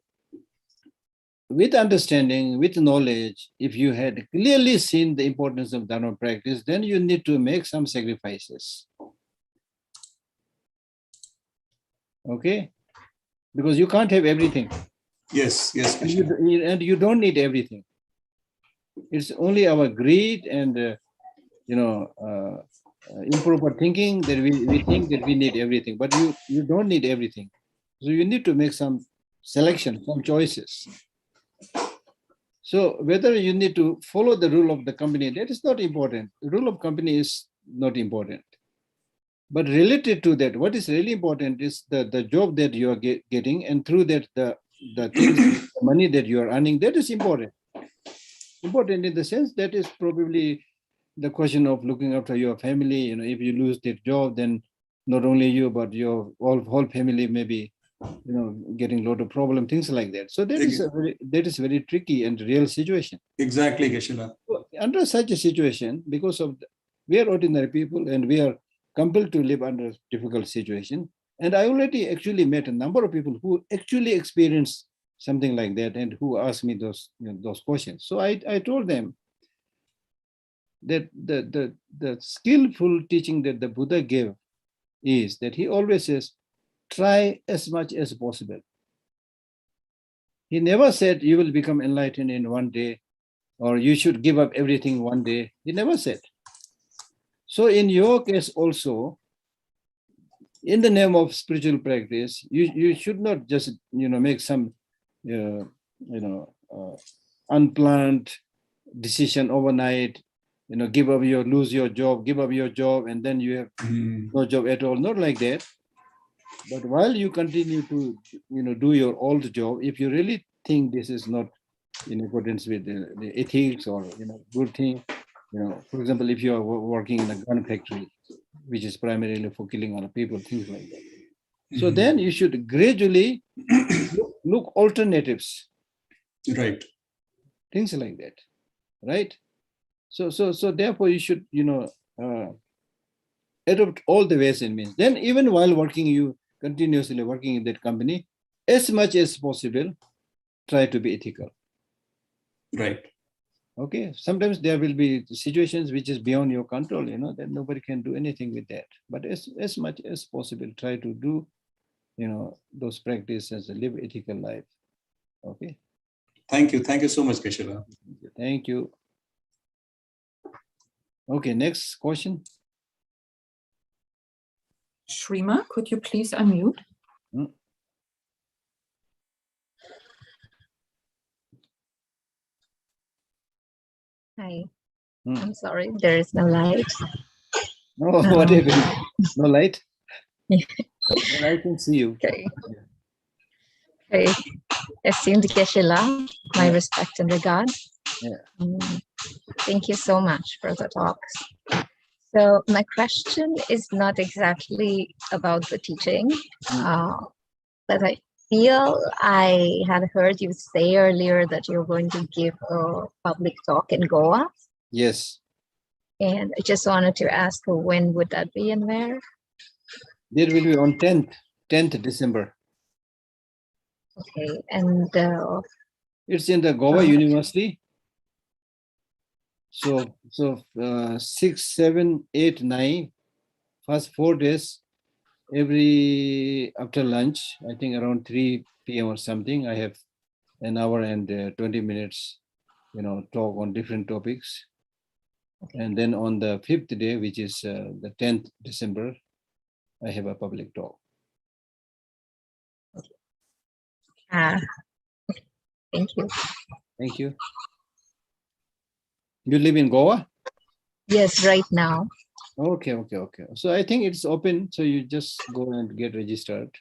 with understanding, with knowledge, if you had clearly seen the importance of dharma practice, then you need to make some sacrifices. Okay? Because you can't have everything. Yes, yes. And you don't need everything. It's only our greed and improper thinking that we think that we need everything, but you don't need everything. So you need to make some selection, some choices. So whether you need to follow the rule of the company, that is not important. The rule of company is not important. But related to that, what is really important is the job that you are getting, and through that the things, the money that you are earning, that is important. Important in the sense that is probably the question of looking after your family. You know, if you lose that job, then not only you, but your whole family may be, you know, getting a lot of problem, things like that. So that is very tricky and real situation. Exactly, Geshe-la. Under such a situation, because of we are ordinary people and we are compelled to live under difficult situation. And I already actually met a number of people who actually experienced something like that and who asked me those questions. So I told them that the skillful teaching that the Buddha gave is that he always says, try as much as possible. He never said you will become enlightened in one day or you should give up everything one day. He never said. So in your case also, in the name of spiritual practice, you should not just, you know, make some, unplanned decision overnight, you know, lose your job, give up your job, and then you have no job at all. Not like that. But while you continue to, you know, do your old job, if you really think this is not in accordance with the ethics or, you know, good thing, you know, for example, if you are working in a gun factory, which is primarily for killing other people, things like that. So then you should gradually look alternatives. Right. Things like that, right? So therefore you should, you know, adopt all the ways and means. Then even while working, you continuously working in that company, as much as possible, try to be ethical. Right. Okay. Sometimes there will be situations which is beyond your control, you know, that nobody can do anything with that. But as much as possible, try to do, you know, those practices and live ethical life. Okay. Thank you. Thank you so much, Geshe-la. Thank you. Okay, next question. Shrima, could you please unmute? Hi. I'm sorry, there is no light. No, what happened? No light? Yeah. I can see you. Okay. Okay. Esteemed Geshe-la, my respect and regard. Yeah. Thank you so much for the talks. So my question is not exactly about the teaching, but I feel I had heard you say earlier that you're going to give a public talk in Goa. Yes. And I just wanted to ask, when would that be and where? There will be on 10th December. Okay, and it's in the Goa University. So 6, 7, 8, 9, first 4 days, every after lunch, I think around 3 p.m. or something, I have an hour and 20 minutes, you know, talk on different topics. Okay. And then on the 5th day, which is the 10th December, I have a public talk. Thank you. Thank you. You live in Goa? Yes, right now. Okay. So I think it's open, so you just go and get registered.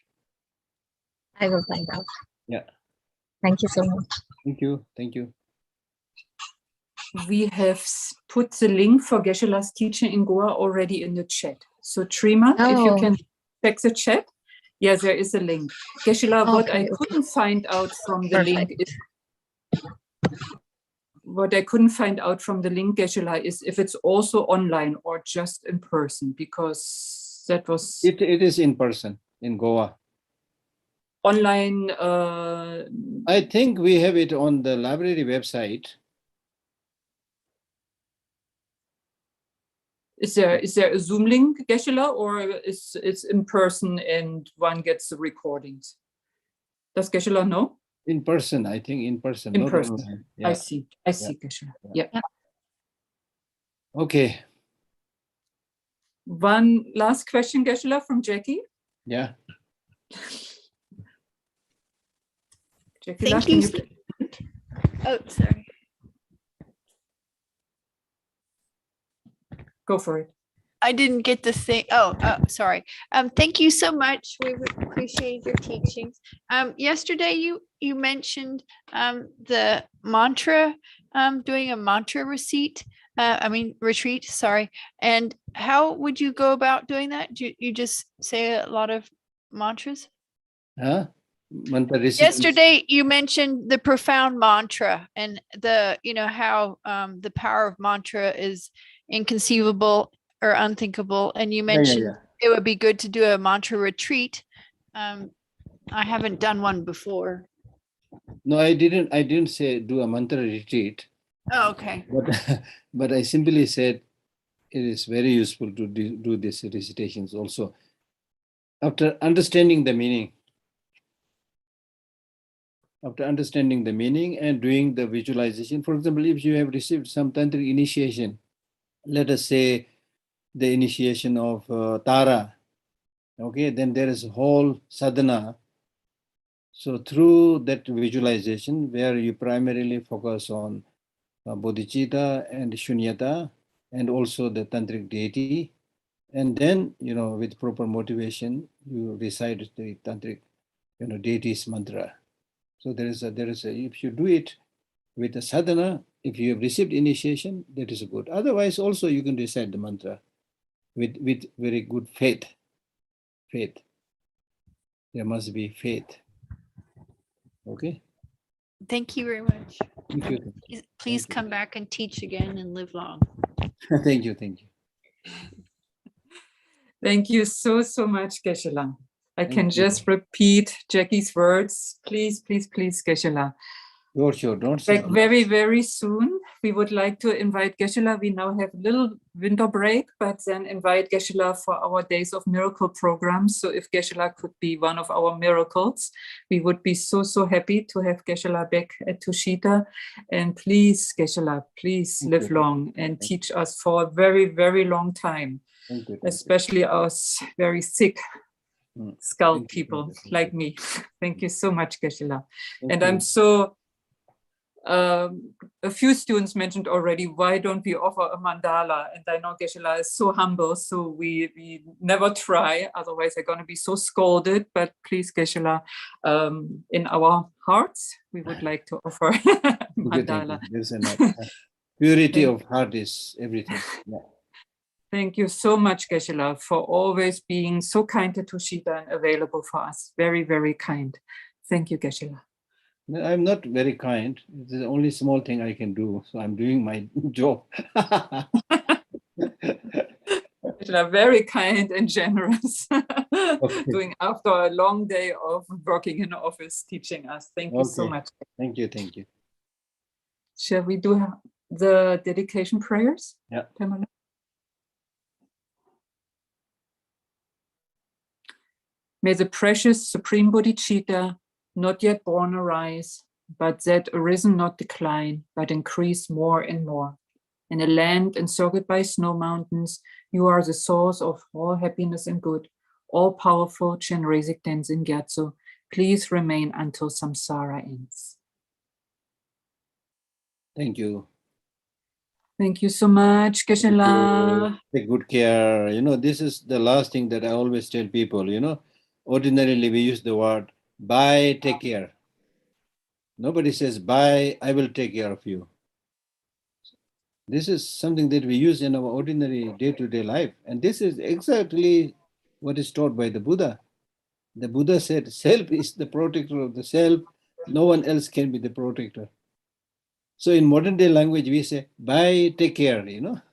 I will find out. Yeah. Thank you so much. Thank you. we have put the link for Geshe-la's teaching in Goa already in the chat. So Trima, if you can check the chat. Yeah, there is a link. Geshe-la, what I couldn't find out from the link is Geshe-la, is if it's also online or just in person, because that was... It is in person in Goa. Online... I think we have it on the library website. Is there a Zoom link, Geshe-la, or it's in person and one gets the recordings? Does Geshe-la know? In person, I think in person. In person. Yeah. I see, Geshe-la. Yeah. Okay. One last question, Geshe-la, from Jackie. Yeah. Jackie, Thank you. Oh, sorry. Go for it. I didn't get the thing. Oh, sorry. Thank you so much. We appreciate your teachings. Yesterday, you mentioned the mantra, doing a mantra retreat. Sorry. And how would you go about doing that? Do you just say a lot of mantras? Huh? Yesterday, you mentioned the profound mantra and the, how the power of mantra is inconceivable or unthinkable. And you mentioned it would be good to do a mantra retreat. I haven't done one before. No, I didn't say do a mantra retreat. Oh, okay. But I simply said it is very useful to do these recitations also. After understanding the meaning and doing the visualization. For example, if you have received some tantric initiation, let us say the initiation of Tara, okay, then there is a whole sadhana. So through that visualization, where you primarily focus on bodhicitta and shunyata, and also the tantric deity, and then, with proper motivation, you recite the tantric, deity's mantra. So there is a, if you do it with a sadhana, if you have received initiation, that is good. Otherwise, also you can recite the mantra with very good faith. Faith. There must be faith. Okay. Thank you very much. Thank you. Please come back and teach again and live long. Thank you. Thank you so much, Geshe-la. I can just repeat Jackie's words. Please, Geshe-la. Sure. Don't say very, very soon. We would like to invite Geshe-la. We now have a little winter break, but then invite Geshe-la for our Days of Miracle program. So if Geshe-la could be one of our miracles, we would be so happy to have Geshe-la back at Tushita. And please, Geshe-la, please live long and teach us for a very, very long time, especially us very sick skull people like me. Thank you so much, Geshe-la. And I'm so... a few students mentioned already, why don't we offer a mandala? And I know Geshe-la is so humble, so we never try, otherwise they're going to be so scolded. But please, Geshe-la, in our hearts, we would like to offer mandala. Purity of heart is everything. Yeah. Thank you so much, Geshe-la, for always being so kind to Tushita and available for us. Very, very kind. Thank you, Geshe-la. I'm not very kind. It's the only small thing I can do. So I'm doing my job. Very kind and generous. Doing after a long day of working in the office, teaching us. Thank you so much. Thank you. Shall we do the dedication prayers? Yeah. Pamela? May the precious Supreme Bodhicitta not yet born arise, but that arisen not decline, but increase more and more. In a land encircled by snow mountains, you are the source of all happiness and good, all-powerful Chenrezig Tenzin Gyatso. Please remain until samsara ends. Thank you. Thank you so much, Geshe-la. Take good care. This is the last thing that I always tell people, Ordinarily, we use the word, bye, take care. Nobody says, bye, I will take care of you. This is something that we use in our ordinary day-to-day life. And this is exactly what is taught by the Buddha. The Buddha said, self is the protector of the self. No one else can be the protector. So in modern day language, we say, bye, take care,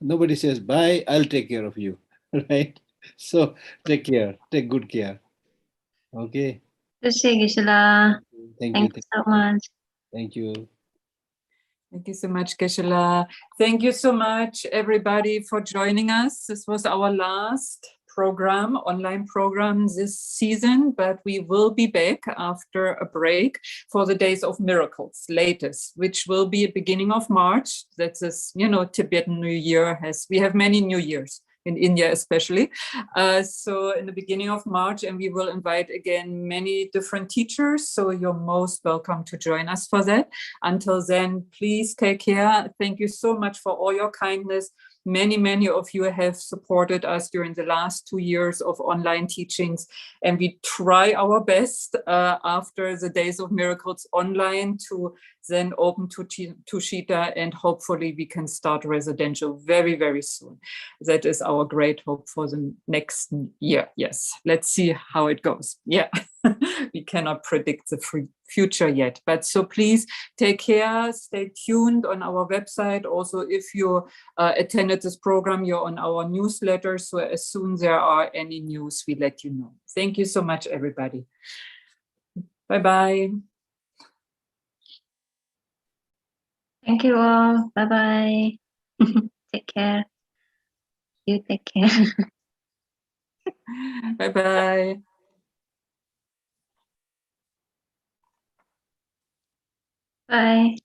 Nobody says, bye, I'll take care of you, right? So take care, take good care. Okay. Geshe-la. Thank you. Thank you so much. Thank you. Thank you so much, Geshe-la. Thank you so much, everybody, for joining us. This was our last program, online program this season, but we will be back after a break for the Days of Miracles, latest, which will be at beginning of March. That's this, Tibetan New Year we have many New Years in India, especially. So in the beginning of March, and we will invite again many different teachers. So you're most welcome to join us for that. Until then, please take care. Thank you so much for all your kindness. Many of you have supported us during the last 2 years of online teachings, and we try our best after the Days of Miracles online to then open to Tushita, and hopefully we can start residential very, very soon. That is our great hope for the next year. Yes, let's see how it goes. Yeah, we cannot predict the future yet, but so please take care, stay tuned on our website. Also, if you attended this program, you're on our newsletter, so as soon as there are any news, we let you know. Thank you so much, everybody. Bye-bye. Thank you all. Bye-bye. Take care. You take care. Bye-bye. Bye.